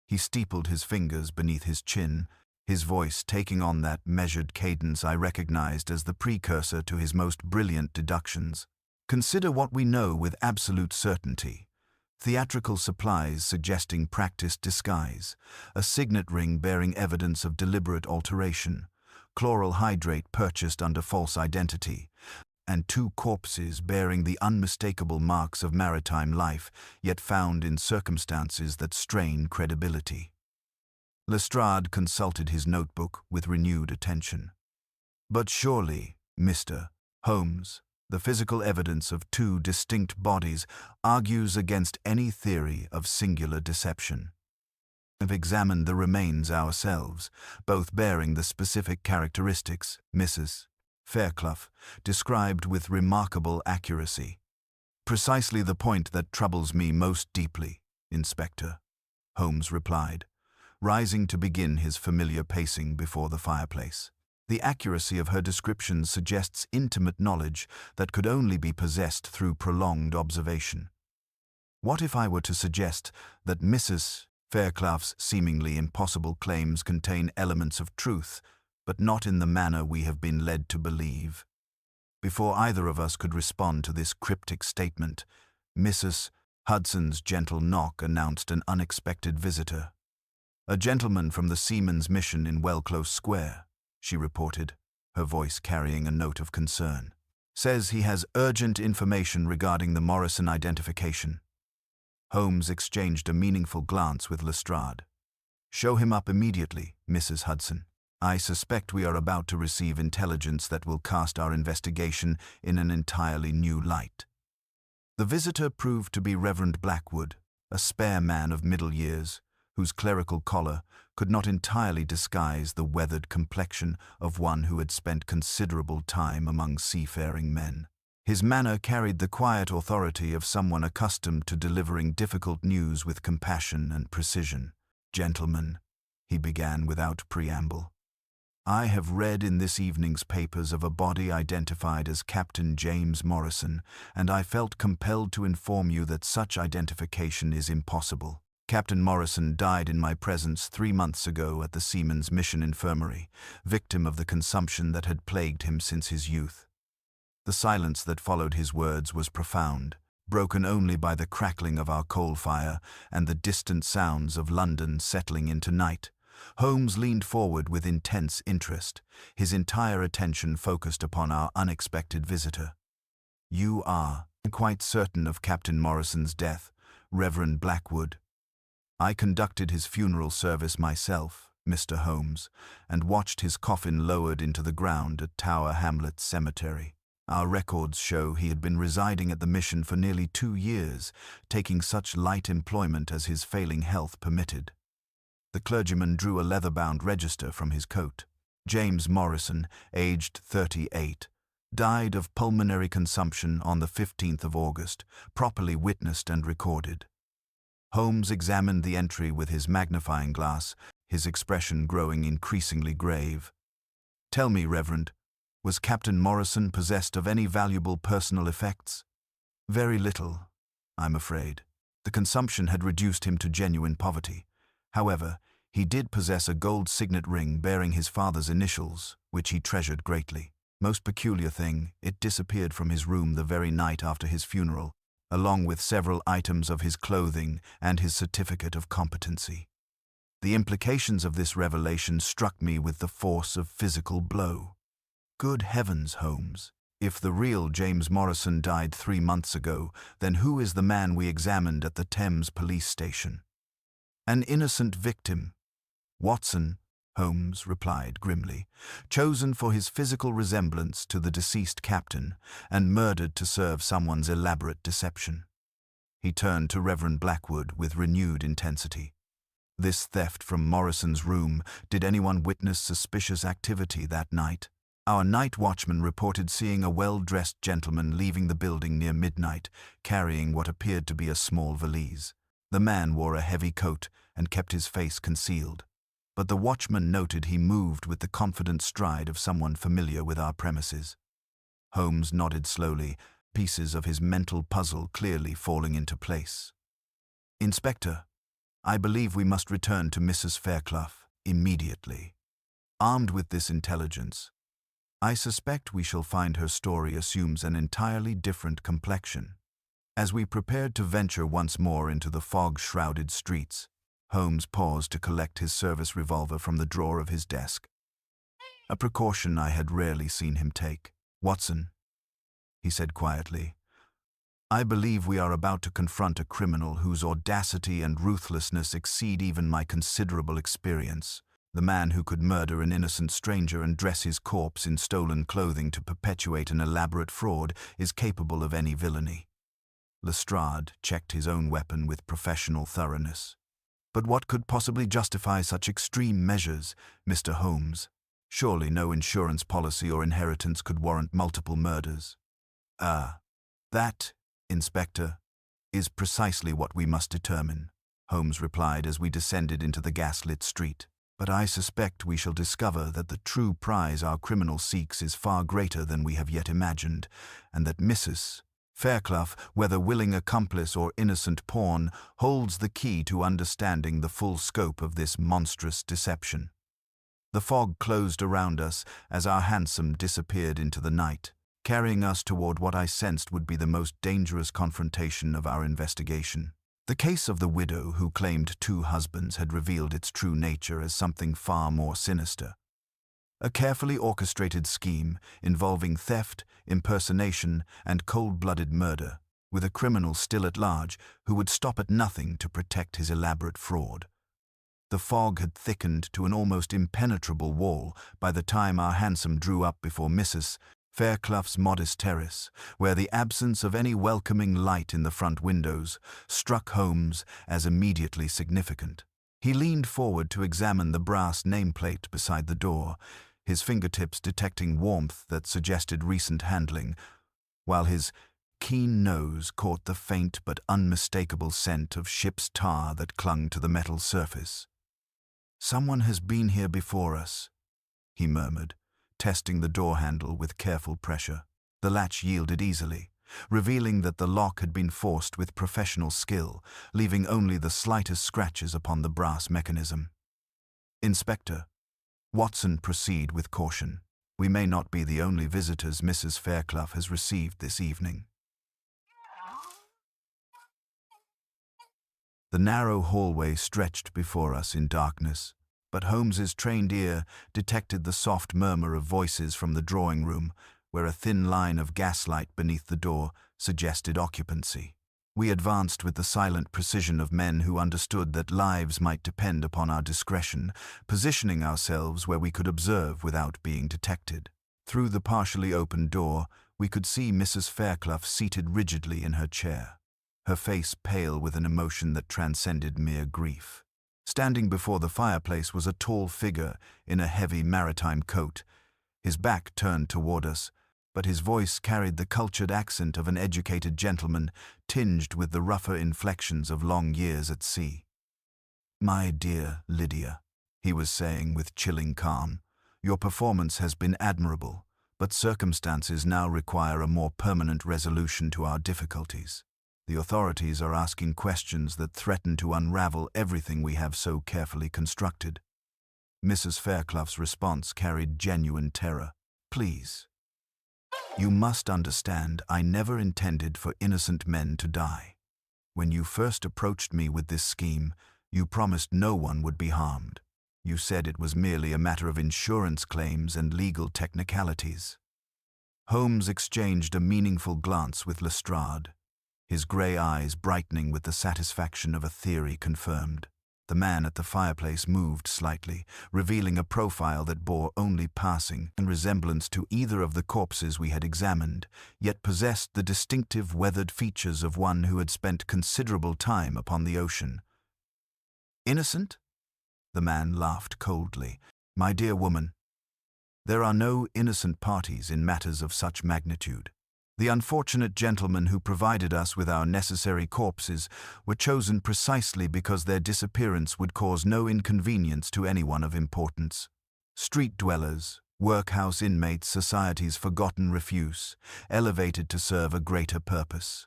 He steepled his fingers beneath his chin, his voice taking on that measured cadence I recognized as the precursor to his most brilliant deductions. "Consider what we know with absolute certainty. Theatrical supplies suggesting practiced disguise, a signet ring bearing evidence of deliberate alteration, chloral hydrate purchased under false identity, and two corpses bearing the unmistakable marks of maritime life, yet found in circumstances that strain credibility." Lestrade consulted his notebook with renewed attention. "But surely, Mr. Holmes, the physical evidence of two distinct bodies argues against any theory of singular deception. We've examined the remains ourselves, both bearing the specific characteristics Mrs. Fairclough described with remarkable accuracy. Precisely the point that troubles me most deeply, Inspector," Holmes replied, rising to begin his familiar pacing before the fireplace. "The accuracy of her description suggests intimate knowledge that could only be possessed through prolonged observation. What if I were to suggest that Mrs. Fairclough's seemingly impossible claims contain elements of truth, but not in the manner we have been led to believe?" Before either of us could respond to this cryptic statement, Mrs. Hudson's gentle knock announced an unexpected visitor. "A gentleman from the Seaman's Mission in Wellclose Square," she reported, her voice carrying a note of concern. "Says he has urgent information regarding the Morrison identification." Holmes exchanged a meaningful glance with Lestrade. "Show him up immediately, Mrs. Hudson. I suspect we are about to receive intelligence that will cast our investigation in an entirely new light." The visitor proved to be Reverend Blackwood, a spare man of middle years, whose clerical collar could not entirely disguise the weathered complexion of one who had spent considerable time among seafaring men. His manner carried the quiet authority of someone accustomed to delivering difficult news with compassion and precision. "Gentlemen," he began without preamble, "I have read in this evening's papers of a body identified as Captain James Morrison, and I felt compelled to inform you that such identification is impossible. Captain Morrison died in my presence 3 months ago at the Seaman's Mission Infirmary, victim of the consumption that had plagued him since his youth." The silence that followed his words was profound, broken only by the crackling of our coal fire and the distant sounds of London settling into night. Holmes leaned forward with intense interest, his entire attention focused upon our unexpected visitor. "You are quite certain of Captain Morrison's death, Reverend Blackwood?" "I conducted his funeral service myself, Mr. Holmes, and watched his coffin lowered into the ground at Tower Hamlets Cemetery. Our records show he had been residing at the mission for nearly 2 years, taking such light employment as his failing health permitted." The clergyman drew a leather-bound register from his coat. "James Morrison, aged 38, died of pulmonary consumption on the 15th of August, properly witnessed and recorded." Holmes examined the entry with his magnifying glass, his expression growing increasingly grave. "Tell me, Reverend, was Captain Morrison possessed of any valuable personal effects?" "Very little, I'm afraid. The consumption had reduced him to genuine poverty. However, he did possess a gold signet ring bearing his father's initials, which he treasured greatly. Most peculiar thing, it disappeared from his room the very night after his funeral, along with several items of his clothing and his certificate of competency. The implications of this revelation struck me with the force of physical blow. Good heavens, Holmes! If the real James Morrison died 3 months ago, then who is the man we examined at the Thames police station? An innocent victim. Watson, Holmes replied grimly, chosen for his physical resemblance to the deceased captain and murdered to serve someone's elaborate deception. He turned to Reverend Blackwood with renewed intensity. This theft from Morrison's room, did anyone witness suspicious activity that night? Our night watchman reported seeing a well-dressed gentleman leaving the building near midnight, carrying what appeared to be a small valise. The man wore a heavy coat and kept his face concealed, but the watchman noted he moved with the confident stride of someone familiar with our premises. Holmes nodded slowly, pieces of his mental puzzle clearly falling into place. "Inspector, I believe we must return to Mrs. Fairclough immediately. Armed with this intelligence, I suspect we shall find her story assumes an entirely different complexion." As we prepared to venture once more into the fog-shrouded streets, Holmes paused to collect his service revolver from the drawer of his desk, a precaution I had rarely seen him take. "Watson," he said quietly, "I believe we are about to confront a criminal whose audacity and ruthlessness exceed even my considerable experience. The man who could murder an innocent stranger and dress his corpse in stolen clothing to perpetuate an elaborate fraud is capable of any villainy." Lestrade checked his own weapon with professional thoroughness. "But what could possibly justify such extreme measures, Mr. Holmes? Surely no insurance policy or inheritance could warrant multiple murders." That, Inspector, is precisely what we must determine," Holmes replied as we descended into the gas-lit street. "But I suspect we shall discover that the true prize our criminal seeks is far greater than we have yet imagined, and that Mrs. Fairclough, whether willing accomplice or innocent pawn, holds the key to understanding the full scope of this monstrous deception." The fog closed around us as our hansom disappeared into the night, carrying us toward what I sensed would be the most dangerous confrontation of our investigation. The case of the widow who claimed two husbands had revealed its true nature as something far more sinister. A carefully orchestrated scheme involving theft, impersonation, and cold-blooded murder, with a criminal still at large who would stop at nothing to protect his elaborate fraud. The fog had thickened to an almost impenetrable wall by the time our hansom drew up before Mrs. Fairclough's modest terrace, where the absence of any welcoming light in the front windows struck Holmes as immediately significant. He leaned forward to examine the brass nameplate beside the door, his fingertips detecting warmth that suggested recent handling, while his keen nose caught the faint but unmistakable scent of ship's tar that clung to the metal surface. "Someone has been here before us," he murmured, testing the door handle with careful pressure. The latch yielded easily, revealing that the lock had been forced with professional skill, leaving only the slightest scratches upon the brass mechanism. "Inspector, Watson, proceed with caution. We may not be the only visitors Mrs. Fairclough has received this evening." The narrow hallway stretched before us in darkness, but Holmes's trained ear detected the soft murmur of voices from the drawing room, where a thin line of gaslight beneath the door suggested occupancy. We advanced with the silent precision of men who understood that lives might depend upon our discretion, positioning ourselves where we could observe without being detected. Through the partially opened door, we could see Mrs. Fairclough seated rigidly in her chair, her face pale with an emotion that transcended mere grief. Standing before the fireplace was a tall figure in a heavy maritime coat, his back turned toward us, but his voice carried the cultured accent of an educated gentleman, tinged with the rougher inflections of long years at sea. "My dear Lydia," he was saying with chilling calm, "your performance has been admirable, but circumstances now require a more permanent resolution to our difficulties. The authorities are asking questions that threaten to unravel everything we have so carefully constructed." Mrs. Fairclough's response carried genuine terror. "Please. You must understand, I never intended for innocent men to die. When you first approached me with this scheme, you promised no one would be harmed. You said it was merely a matter of insurance claims and legal technicalities." Holmes exchanged a meaningful glance with Lestrade, his grey eyes brightening with the satisfaction of a theory confirmed. The man at the fireplace moved slightly, revealing a profile that bore only passing resemblance to either of the corpses we had examined, yet possessed the distinctive weathered features of one who had spent considerable time upon the ocean. "Innocent?" The man laughed coldly. "My dear woman, there are no innocent parties in matters of such magnitude. The unfortunate gentlemen who provided us with our necessary corpses were chosen precisely because their disappearance would cause no inconvenience to anyone of importance. Street dwellers, workhouse inmates, society's forgotten refuse, elevated to serve a greater purpose."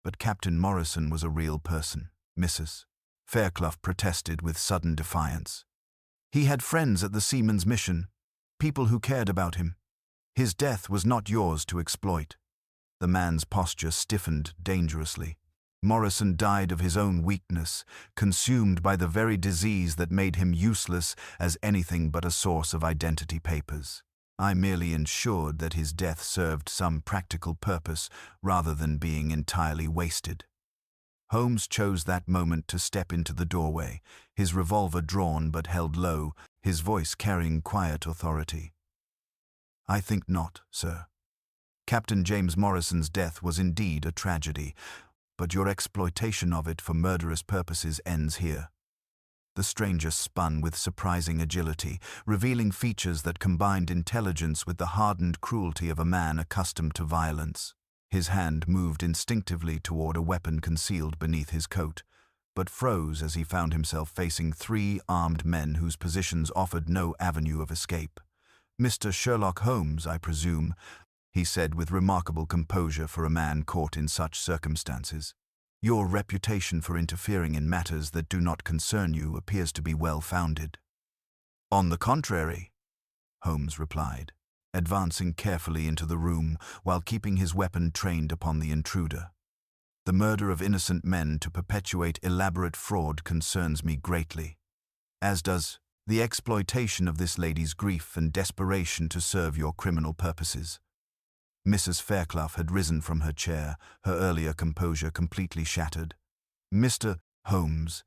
"But Captain Morrison was a real person," Mrs. Fairclough protested with sudden defiance. "He had friends at the Seamen's Mission, people who cared about him. His death was not yours to exploit." The man's posture stiffened dangerously. "Morrison died of his own weakness, consumed by the very disease that made him useless as anything but a source of identity papers. I merely ensured that his death served some practical purpose rather than being entirely wasted." Holmes chose that moment to step into the doorway, his revolver drawn but held low, his voice carrying quiet authority. "I think not, sir. Captain James Morrison's death was indeed a tragedy, but your exploitation of it for murderous purposes ends here." The stranger spun with surprising agility, revealing features that combined intelligence with the hardened cruelty of a man accustomed to violence. His hand moved instinctively toward a weapon concealed beneath his coat, but froze as he found himself facing three armed men whose positions offered no avenue of escape. "Mr. Sherlock Holmes, I presume," he said with remarkable composure for a man caught in such circumstances. "Your reputation for interfering in matters that do not concern you appears to be well-founded." "On the contrary," Holmes replied, advancing carefully into the room while keeping his weapon trained upon the intruder. The murder of innocent men to perpetuate elaborate fraud concerns me greatly, as does the exploitation of this lady's grief and desperation to serve your criminal purposes." Mrs. Fairclough had risen from her chair, her earlier composure completely shattered. "Mr. Holmes,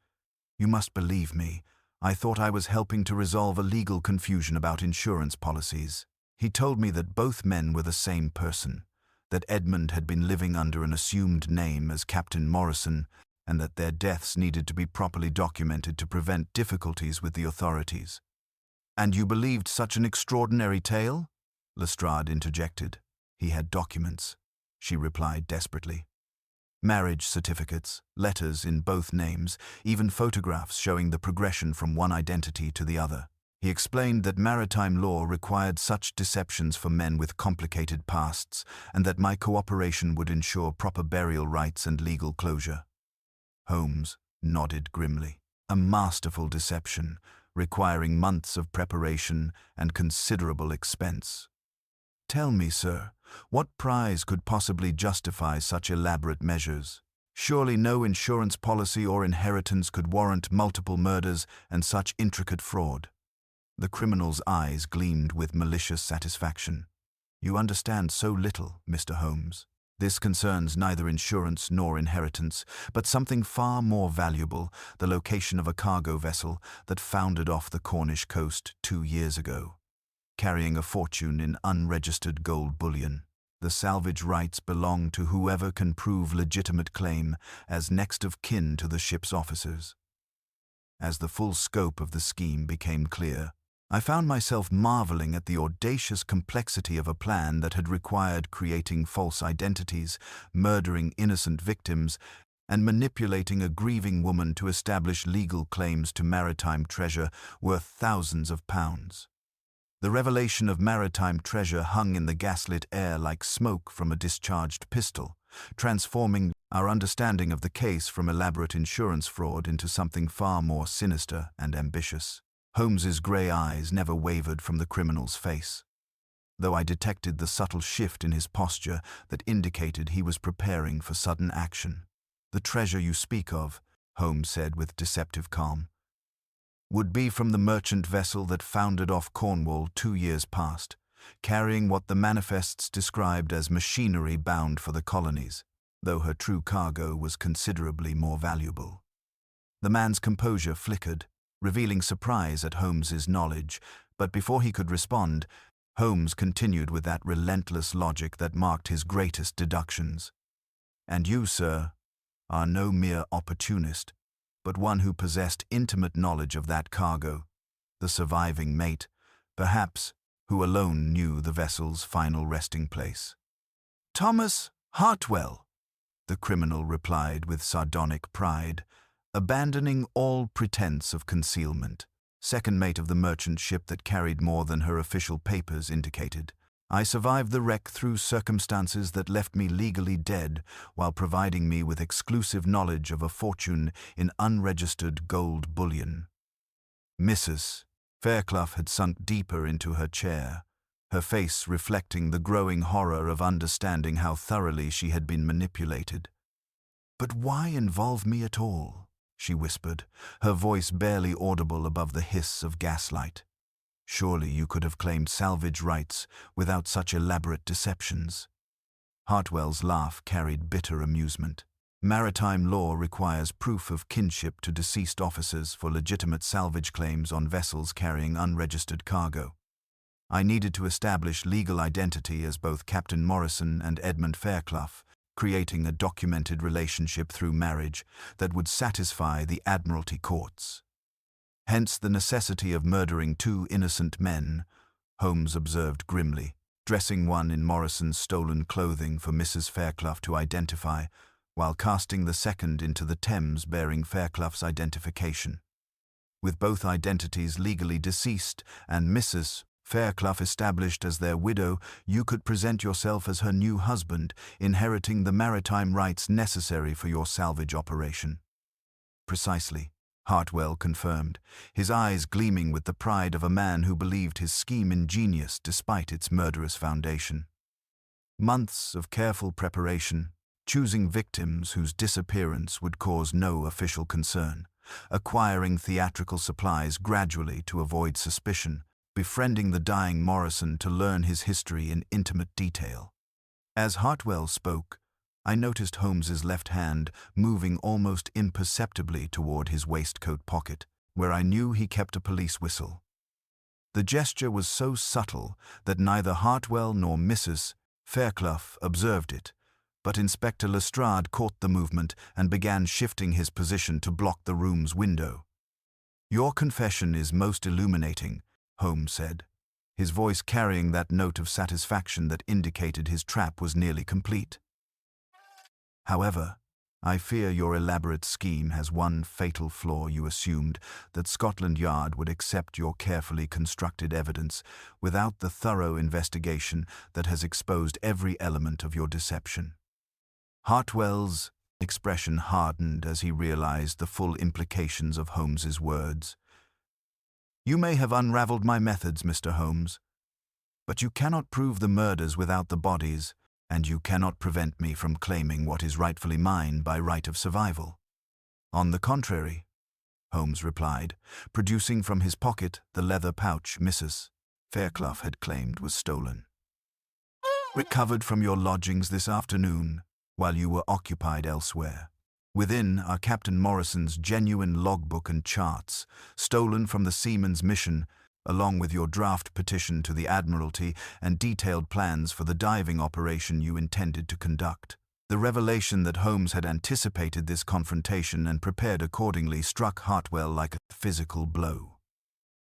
you must believe me. I thought I was helping to resolve a legal confusion about insurance policies. He told me that both men were the same person, that Edmund had been living under an assumed name as Captain Morrison, and that their deaths needed to be properly documented to prevent difficulties with the authorities." "And you believed such an extraordinary tale?" Lestrade interjected. "He had documents," she replied desperately. "Marriage certificates, letters in both names, even photographs showing the progression from one identity to the other. He explained that maritime law required such deceptions for men with complicated pasts, and that my cooperation would ensure proper burial rites and legal closure." Holmes nodded grimly. "A masterful deception, requiring months of preparation and considerable expense. Tell me, sir, what prize could possibly justify such elaborate measures? Surely no insurance policy or inheritance could warrant multiple murders and such intricate fraud." The criminal's eyes gleamed with malicious satisfaction. "You understand so little, Mr. Holmes. This concerns neither insurance nor inheritance, but something far more valuable, the location of a cargo vessel that foundered off the Cornish coast 2 years ago, carrying a fortune in unregistered gold bullion. The salvage rights belong to whoever can prove legitimate claim as next of kin to the ship's officers." As the full scope of the scheme became clear, I found myself marveling at the audacious complexity of a plan that had required creating false identities, murdering innocent victims, and manipulating a grieving woman to establish legal claims to maritime treasure worth thousands of pounds. The revelation of maritime treasure hung in the gaslit air like smoke from a discharged pistol, transforming our understanding of the case from elaborate insurance fraud into something far more sinister and ambitious. Holmes's grey eyes never wavered from the criminal's face, though I detected the subtle shift in his posture that indicated he was preparing for sudden action. "The treasure you speak of," Holmes said with deceptive calm, "would be from the merchant vessel that foundered off Cornwall 2 years past, carrying what the manifests described as machinery bound for the colonies, though her true cargo was considerably more valuable." The man's composure flickered, revealing surprise at Holmes's knowledge, but before he could respond, Holmes continued with that relentless logic that marked his greatest deductions. "And you, sir, are no mere opportunist, but one who possessed intimate knowledge of that cargo, the surviving mate, perhaps, who alone knew the vessel's final resting place." "Thomas Hartwell," the criminal replied with sardonic pride, abandoning all pretense of concealment. "Second mate of the merchant ship that carried more than her official papers indicated. I survived the wreck through circumstances that left me legally dead while providing me with exclusive knowledge of a fortune in unregistered gold bullion." Mrs. Fairclough had sunk deeper into her chair, her face reflecting the growing horror of understanding how thoroughly she had been manipulated. "But why involve me at all?" she whispered, her voice barely audible above the hiss of gaslight. "Surely you could have claimed salvage rights without such elaborate deceptions." Hartwell's laugh carried bitter amusement. "Maritime law requires proof of kinship to deceased officers for legitimate salvage claims on vessels carrying unregistered cargo. I needed to establish legal identity as both Captain Morrison and Edmund Fairclough, creating a documented relationship through marriage that would satisfy the Admiralty courts. Hence the necessity of murdering 2 innocent men," Holmes observed grimly, dressing one in Morrison's stolen clothing for Mrs. Fairclough to identify, while casting the second into the Thames bearing Fairclough's identification. With both identities legally deceased and Mrs. Fairclough established as their widow, you could present yourself as her new husband, inheriting the maritime rights necessary for your salvage operation. "Precisely," Hartwell confirmed, his eyes gleaming with the pride of a man who believed his scheme ingenious despite its murderous foundation. "Months of careful preparation, choosing victims whose disappearance would cause no official concern, acquiring theatrical supplies gradually to avoid suspicion, befriending the dying Morrison to learn his history in intimate detail. As Hartwell spoke, I noticed Holmes's left hand moving almost imperceptibly toward his waistcoat pocket, where I knew he kept a police whistle. The gesture was so subtle that neither Hartwell nor Mrs. Fairclough observed it, but Inspector Lestrade caught the movement and began shifting his position to block the room's window. "Your confession is most illuminating," Holmes said, his voice carrying that note of satisfaction that indicated his trap was nearly complete. "However, I fear your elaborate scheme has one fatal flaw. You assumed that Scotland Yard would accept your carefully constructed evidence without the thorough investigation that has exposed every element of your deception." Hartwell's expression hardened as he realized the full implications of Holmes's words. "You may have unraveled my methods, Mr. Holmes, but you cannot prove the murders without the bodies, and you cannot prevent me from claiming what is rightfully mine by right of survival." "On the contrary," Holmes replied, producing from his pocket the leather pouch Mrs. Fairclough had claimed was stolen. "Recovered from your lodgings this afternoon, while you were occupied elsewhere. Within are Captain Morrison's genuine logbook and charts, stolen from the Seaman's Mission, along with your draft petition to the Admiralty and detailed plans for the diving operation you intended to conduct." The revelation that Holmes had anticipated this confrontation and prepared accordingly struck Hartwell like a physical blow.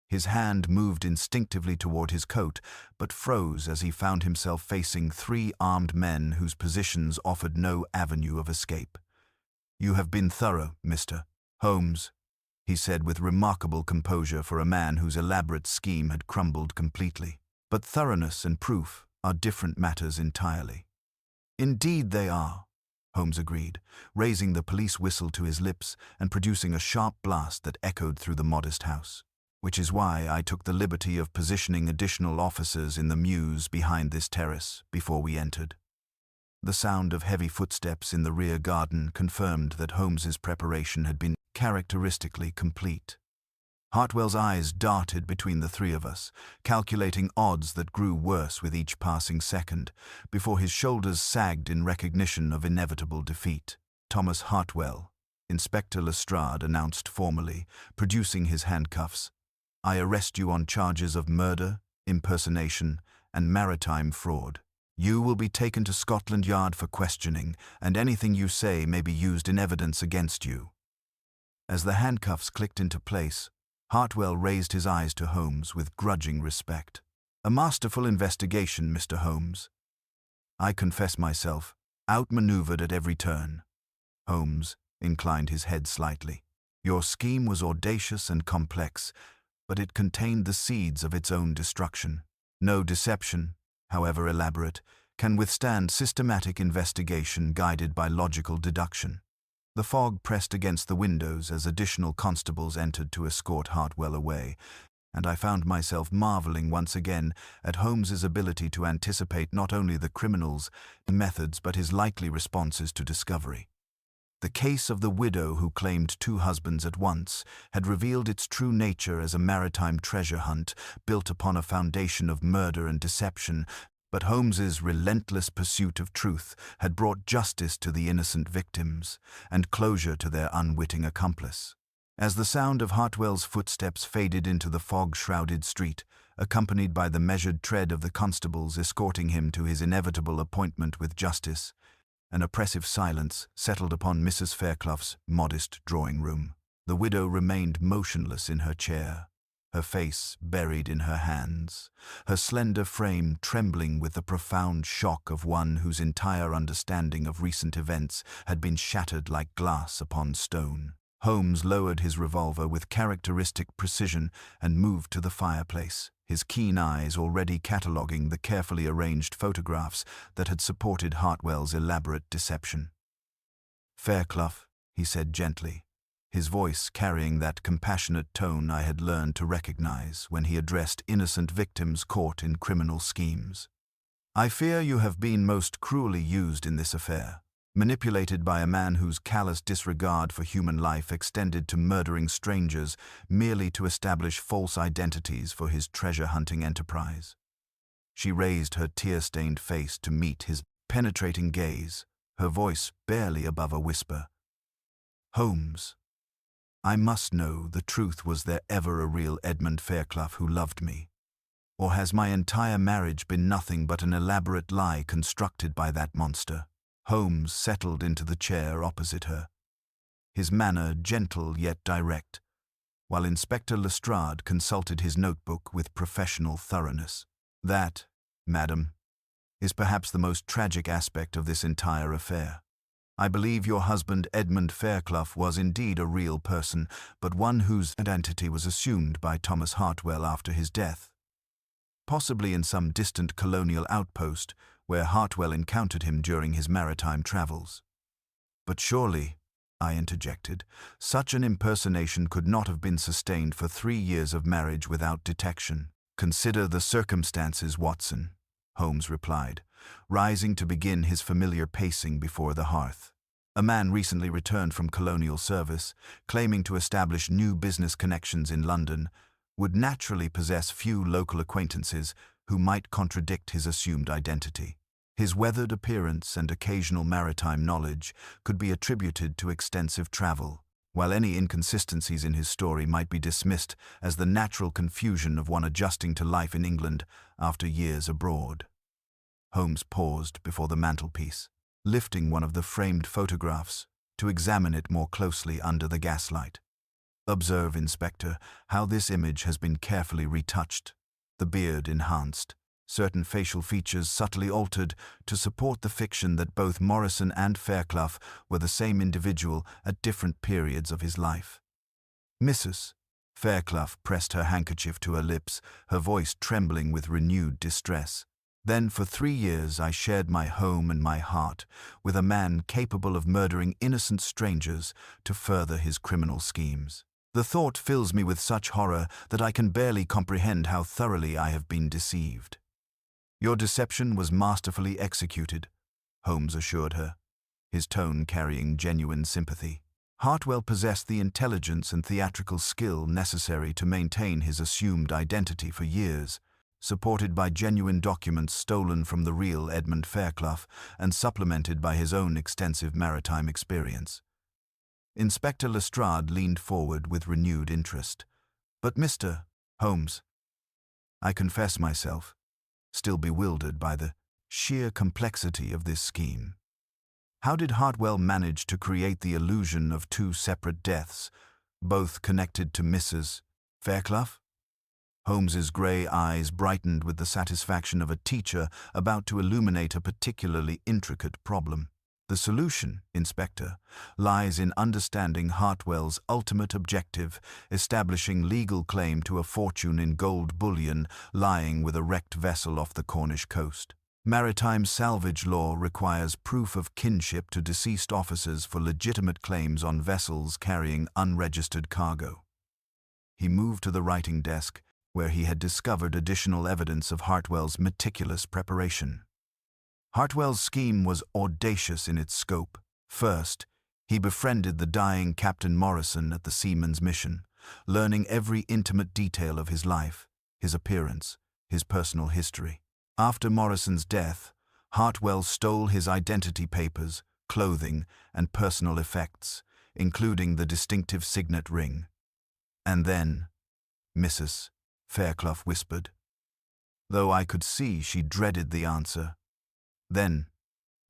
His hand moved instinctively toward his coat, but froze as he found himself facing three armed men whose positions offered no avenue of escape. "You have been thorough, Mr. Holmes," he said with remarkable composure for a man whose elaborate scheme had crumbled completely. "But thoroughness and proof are different matters entirely." "Indeed they are," Holmes agreed, raising the police whistle to his lips and producing a sharp blast that echoed through the modest house. "Which is why I took the liberty of positioning additional officers in the mews behind this terrace before we entered." The sound of heavy footsteps in the rear garden confirmed that Holmes's preparation had been characteristically complete. Hartwell's eyes darted between the three of us, calculating odds that grew worse with each passing second, before his shoulders sagged in recognition of inevitable defeat. "Thomas Hartwell," Inspector Lestrade announced formally, producing his handcuffs. "I arrest you on charges of murder, impersonation, and maritime fraud. You will be taken to Scotland Yard for questioning, and anything you say may be used in evidence against you." As the handcuffs clicked into place, Hartwell raised his eyes to Holmes with grudging respect. "A masterful investigation, Mr. Holmes. I confess myself outmaneuvered at every turn." Holmes inclined his head slightly. "Your scheme was audacious and complex, but it contained the seeds of its own destruction. No deception, however elaborate, can withstand systematic investigation guided by logical deduction." The fog pressed against the windows as additional constables entered to escort Hartwell away, and I found myself marveling once again at Holmes's ability to anticipate not only the criminal's methods but his likely responses to discovery. The case of the widow who claimed two husbands at once had revealed its true nature as a maritime treasure hunt built upon a foundation of murder and deception, but Holmes's relentless pursuit of truth had brought justice to the innocent victims and closure to their unwitting accomplice. As the sound of Hartwell's footsteps faded into the fog-shrouded street, accompanied by the measured tread of the constables escorting him to his inevitable appointment with justice, an oppressive silence settled upon Mrs. Fairclough's modest drawing-room. The widow remained motionless in her chair, her face buried in her hands, her slender frame trembling with the profound shock of one whose entire understanding of recent events had been shattered like glass upon stone. Holmes lowered his revolver with characteristic precision and moved to the fireplace, his keen eyes already cataloguing the carefully arranged photographs that had supported Hartwell's elaborate deception. "Fairclough," he said gently, his voice carrying that compassionate tone I had learned to recognize when he addressed innocent victims caught in criminal schemes. "I fear you have been most cruelly used in this affair. manipulated by a man whose callous disregard for human life extended to murdering strangers merely to establish false identities for his treasure-hunting enterprise. She raised her tear-stained face to meet his penetrating gaze, her voice barely above a whisper. "Holmes, I must know the truth. Was there ever a real Edmund Fairclough who loved me? Or has my entire marriage been nothing but an elaborate lie constructed by that monster?" Holmes settled into the chair opposite her, his manner gentle yet direct, while Inspector Lestrade consulted his notebook with professional thoroughness. "That, madam, is perhaps the most tragic aspect of this entire affair. I believe your husband Edmund Fairclough was indeed a real person, but one whose identity was assumed by Thomas Hartwell after his death, possibly in some distant colonial outpost where Hartwell encountered him during his maritime travels." "But surely," I interjected, "such an impersonation could not have been sustained for 3 years of marriage without detection." "Consider the circumstances, Watson," Holmes replied, rising to begin his familiar pacing before the hearth. "A man recently returned from colonial service, claiming to establish new business connections in London, would naturally possess few local acquaintances who might contradict his assumed identity. His weathered appearance and occasional maritime knowledge could be attributed to extensive travel, while any inconsistencies in his story might be dismissed as the natural confusion of one adjusting to life in England after years abroad." Holmes paused before the mantelpiece, lifting one of the framed photographs to examine it more closely under the gaslight. "Observe, Inspector, how this image has been carefully retouched, the beard enhanced, certain facial features subtly altered to support the fiction that both Morrison and Fairclough were the same individual at different periods of his life." "Mrs. Fairclough pressed her handkerchief to her lips, her voice trembling with renewed distress. "Then for 3 years I shared my home and my heart with a man capable of murdering innocent strangers to further his criminal schemes. The thought fills me with such horror that I can barely comprehend how thoroughly I have been deceived." "Your deception was masterfully executed," Holmes assured her, his tone carrying genuine sympathy. "Hartwell possessed the intelligence and theatrical skill necessary to maintain his assumed identity for years, supported by genuine documents stolen from the real Edmund Fairclough and supplemented by his own extensive maritime experience." Inspector Lestrade leaned forward with renewed interest. "But Mr. Holmes, I confess myself still bewildered by the sheer complexity of this scheme. How did Hartwell manage to create the illusion of 2 separate deaths, both connected to Mrs. Fairclough?" Holmes's grey eyes brightened with the satisfaction of a teacher about to illuminate a particularly intricate problem. "The solution, Inspector, lies in understanding Hartwell's ultimate objective, establishing legal claim to a fortune in gold bullion lying with a wrecked vessel off the Cornish coast. Maritime salvage law requires proof of kinship to deceased officers for legitimate claims on vessels carrying unregistered cargo." He moved to the writing desk, where he had discovered additional evidence of Hartwell's meticulous preparation. Hartwell's scheme was audacious in its scope. First, he befriended the dying Captain Morrison at the Seaman's Mission, learning every intimate detail of his life, his appearance, his personal history. After Morrison's death, Hartwell stole his identity papers, clothing, and personal effects, including the distinctive signet ring. "And then," Mrs. Fairclough whispered, though I could see she dreaded the answer. "Then,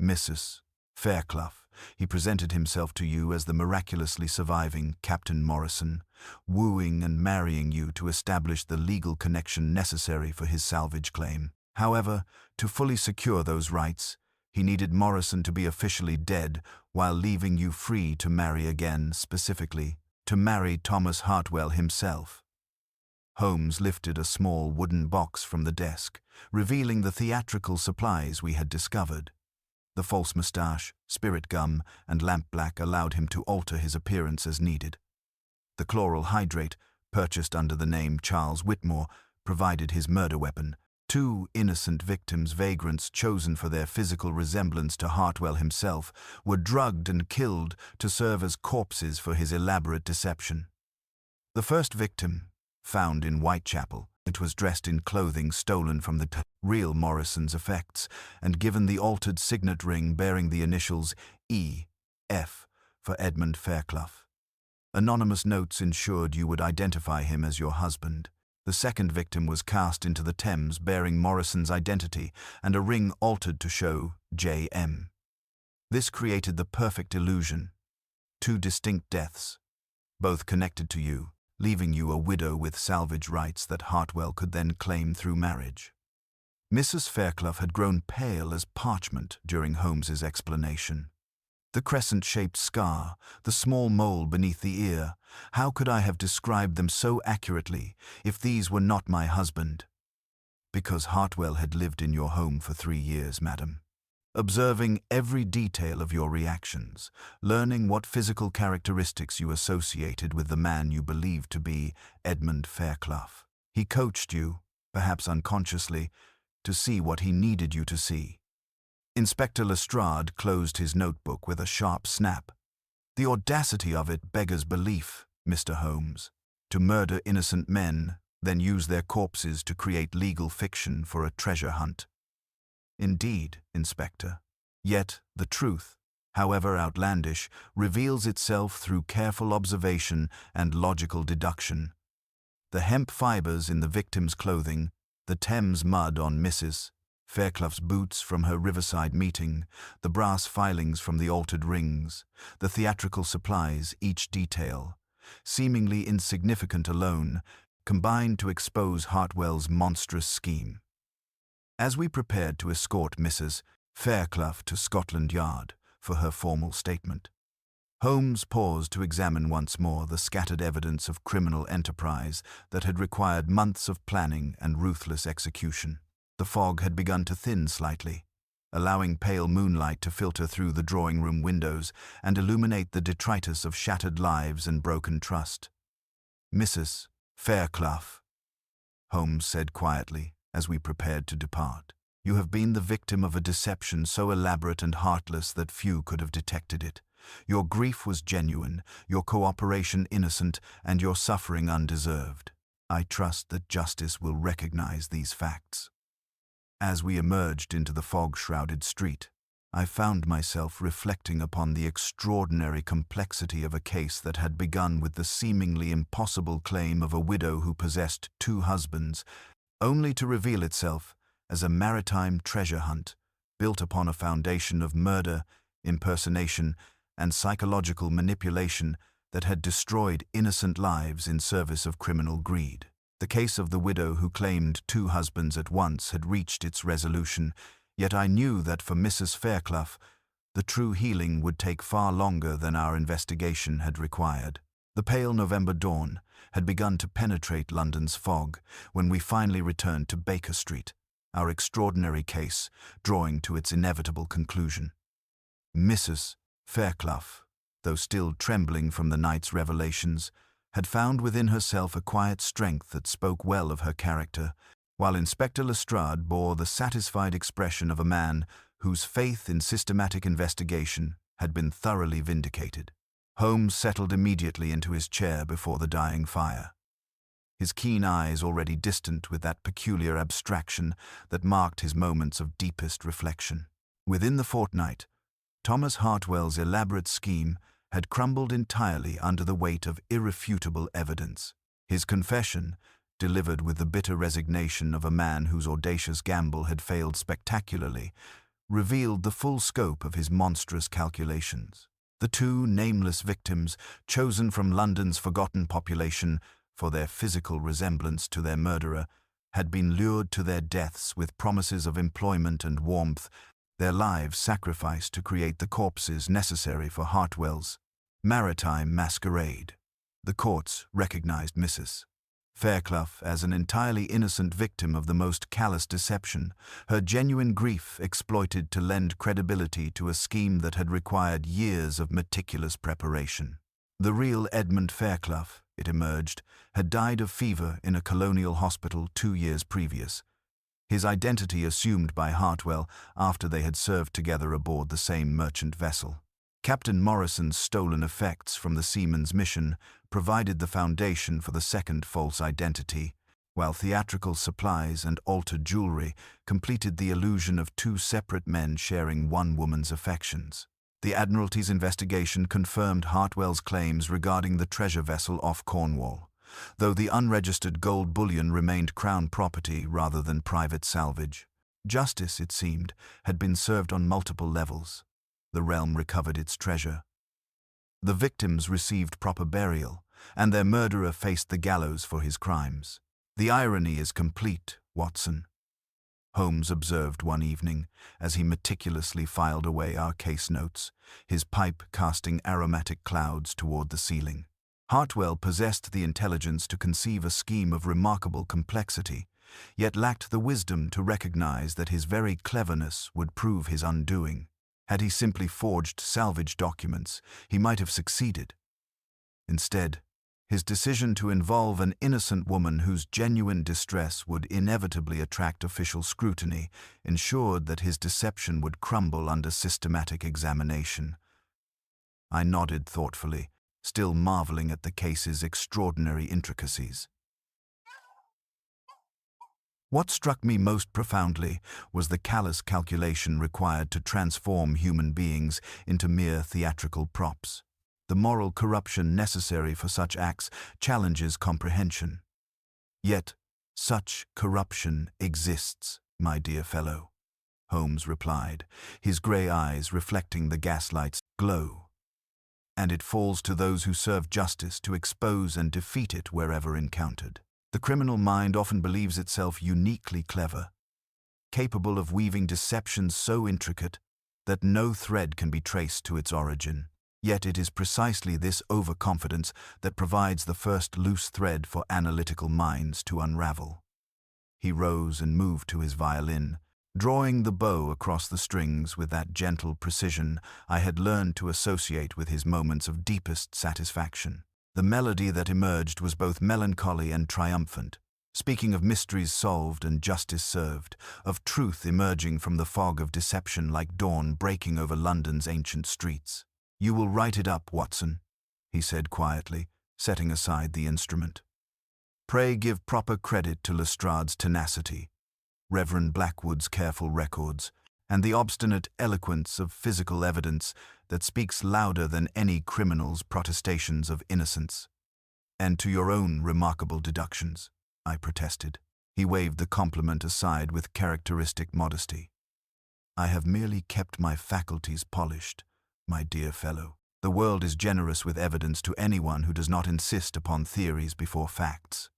Mrs. Fairclough, he presented himself to you as the miraculously surviving Captain Morrison, wooing and marrying you to establish the legal connection necessary for his salvage claim. However, to fully secure those rights, he needed Morrison to be officially dead while leaving you free to marry again, specifically, to marry Thomas Hartwell himself." Holmes lifted a small wooden box from the desk, revealing the theatrical supplies we had discovered. The false moustache, spirit gum, and lampblack allowed him to alter his appearance as needed. The chloral hydrate, purchased under the name Charles Whitmore, provided his murder weapon, Two innocent victims, vagrants chosen for their physical resemblance to Hartwell himself, were drugged and killed to serve as corpses for his elaborate deception. The first victim, found in Whitechapel, it was dressed in clothing stolen from the real Morrison's effects and given the altered signet ring bearing the initials E.F. for Edmund Fairclough. Anonymous notes ensured you would identify him as your husband. The second victim was cast into the Thames bearing Morrison's identity and a ring altered to show J.M. This created the perfect illusion. Two distinct deaths, both connected to you, leaving you a widow with salvage rights that Hartwell could then claim through marriage. Mrs. Fairclough had grown pale as parchment during Holmes's explanation. The crescent-shaped scar, the small mole beneath the ear, how could I have described them so accurately if these were not my husband? Because Hartwell had lived in your home for 3 years, madam, observing every detail of your reactions, learning what physical characteristics you associated with the man you believed to be Edmund Fairclough. He coached you, perhaps unconsciously, to see what he needed you to see. Inspector Lestrade closed his notebook with a sharp snap. The audacity of it beggars belief, Mr. Holmes. To murder innocent men, then use their corpses to create legal fiction for a treasure hunt. Indeed, Inspector. Yet the truth, however outlandish, reveals itself through careful observation and logical deduction. The hemp fibers in the victim's clothing, the Thames mud on Mrs. Fairclough's boots from her riverside meeting, the brass filings from the altered rings, the theatrical supplies, each detail, seemingly insignificant alone, combined to expose Hartwell's monstrous scheme. As we prepared to escort Mrs. Fairclough to Scotland Yard for her formal statement, Holmes paused to examine once more the scattered evidence of criminal enterprise that had required months of planning and ruthless execution. The fog had begun to thin slightly, allowing pale moonlight to filter through the drawing-room windows and illuminate the detritus of shattered lives and broken trust. Mrs. Fairclough, Holmes said quietly as we prepared to depart, you have been the victim of a deception so elaborate and heartless that few could have detected it. Your grief was genuine, your cooperation innocent, and your suffering undeserved. I trust that justice will recognize these facts. As we emerged into the fog-shrouded street, I found myself reflecting upon the extraordinary complexity of a case that had begun with the seemingly impossible claim of a widow who possessed 2 husbands, only to reveal itself as a maritime treasure hunt built upon a foundation of murder, impersonation, and psychological manipulation that had destroyed innocent lives in service of criminal greed. The case of the widow who claimed 2 husbands at once had reached its resolution, yet I knew that for Mrs. Fairclough, the true healing would take far longer than our investigation had required. The pale November dawn had begun to penetrate London's fog when we finally returned to Baker Street, our extraordinary case drawing to its inevitable conclusion. Mrs. Fairclough, though still trembling from the night's revelations, had found within herself a quiet strength that spoke well of her character, while Inspector Lestrade bore the satisfied expression of a man whose faith in systematic investigation had been thoroughly vindicated. Holmes settled immediately into his chair before the dying fire, his keen eyes already distant with that peculiar abstraction that marked his moments of deepest reflection. Within the fortnight, Thomas Hartwell's elaborate scheme had crumbled entirely under the weight of irrefutable evidence. His confession, delivered with the bitter resignation of a man whose audacious gamble had failed spectacularly, revealed the full scope of his monstrous calculations. The 2 nameless victims, chosen from London's forgotten population for their physical resemblance to their murderer, had been lured to their deaths with promises of employment and warmth, their lives sacrificed to create the corpses necessary for Hartwell's maritime masquerade. The courts recognized Mrs. Fairclough as an entirely innocent victim of the most callous deception, her genuine grief exploited to lend credibility to a scheme that had required years of meticulous preparation. The real Edmund Fairclough, it emerged, had died of fever in a colonial hospital 2 years previous, his identity assumed by Hartwell after they had served together aboard the same merchant vessel. Captain Morrison's stolen effects from the seaman's mission provided the foundation for the second false identity, while theatrical supplies and altered jewelry completed the illusion of two separate men sharing one woman's affections. The Admiralty's investigation confirmed Hartwell's claims regarding the treasure vessel off Cornwall, though the unregistered gold bullion remained Crown property rather than private salvage. Justice, it seemed, had been served on multiple levels. The realm recovered its treasure. The victims received proper burial, and their murderer faced the gallows for his crimes. "The irony is complete, Watson," Holmes observed one evening as he meticulously filed away our case notes, his pipe casting aromatic clouds toward the ceiling. Hartwell possessed the intelligence to conceive a scheme of remarkable complexity, yet lacked the wisdom to recognize that his very cleverness would prove his undoing. Had he simply forged salvage documents, he might have succeeded. Instead, his decision to involve an innocent woman whose genuine distress would inevitably attract official scrutiny ensured that his deception would crumble under systematic examination. I nodded thoughtfully, still marveling at the case's extraordinary intricacies. What struck me most profoundly was the callous calculation required to transform human beings into mere theatrical props. The moral corruption necessary for such acts challenges comprehension. Yet, such corruption exists, my dear fellow, Holmes replied, his grey eyes reflecting the gaslight's glow. And it falls to those who serve justice to expose and defeat it wherever encountered. The criminal mind often believes itself uniquely clever, capable of weaving deceptions so intricate that no thread can be traced to its origin. Yet it is precisely this overconfidence that provides the first loose thread for analytical minds to unravel. He rose and moved to his violin, drawing the bow across the strings with that gentle precision I had learned to associate with his moments of deepest satisfaction. The melody that emerged was both melancholy and triumphant, speaking of mysteries solved and justice served, of truth emerging from the fog of deception like dawn breaking over London's ancient streets. "You will write it up, Watson," he said quietly, setting aside the instrument. "Pray give proper credit to Lestrade's tenacity, Reverend Blackwood's careful records, and the obstinate eloquence of physical evidence that speaks louder than any criminal's protestations of innocence. And to your own remarkable deductions," I protested. He waved the compliment aside with characteristic modesty. "I have merely kept my faculties polished, my dear fellow. The world is generous with evidence to anyone who does not insist upon theories before facts."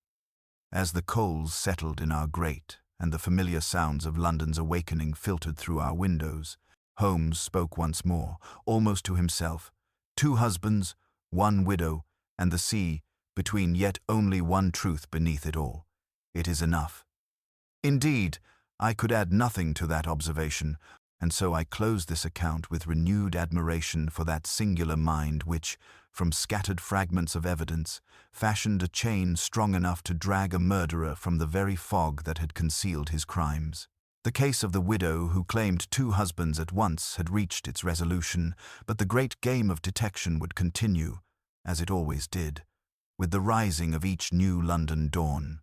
As the coals settled in our grate and the familiar sounds of London's awakening filtered through our windows, Holmes spoke once more, almost to himself. "Two husbands, one widow, and the sea between, yet only one truth beneath it all. It is enough." Indeed, I could add nothing to that observation, and so I closed this account with renewed admiration for that singular mind which, from scattered fragments of evidence, fashioned a chain strong enough to drag a murderer from the very fog that had concealed his crimes. The case of the widow who claimed two husbands at once had reached its resolution, but the great game of detection would continue, as it always did, with the rising of each new London dawn.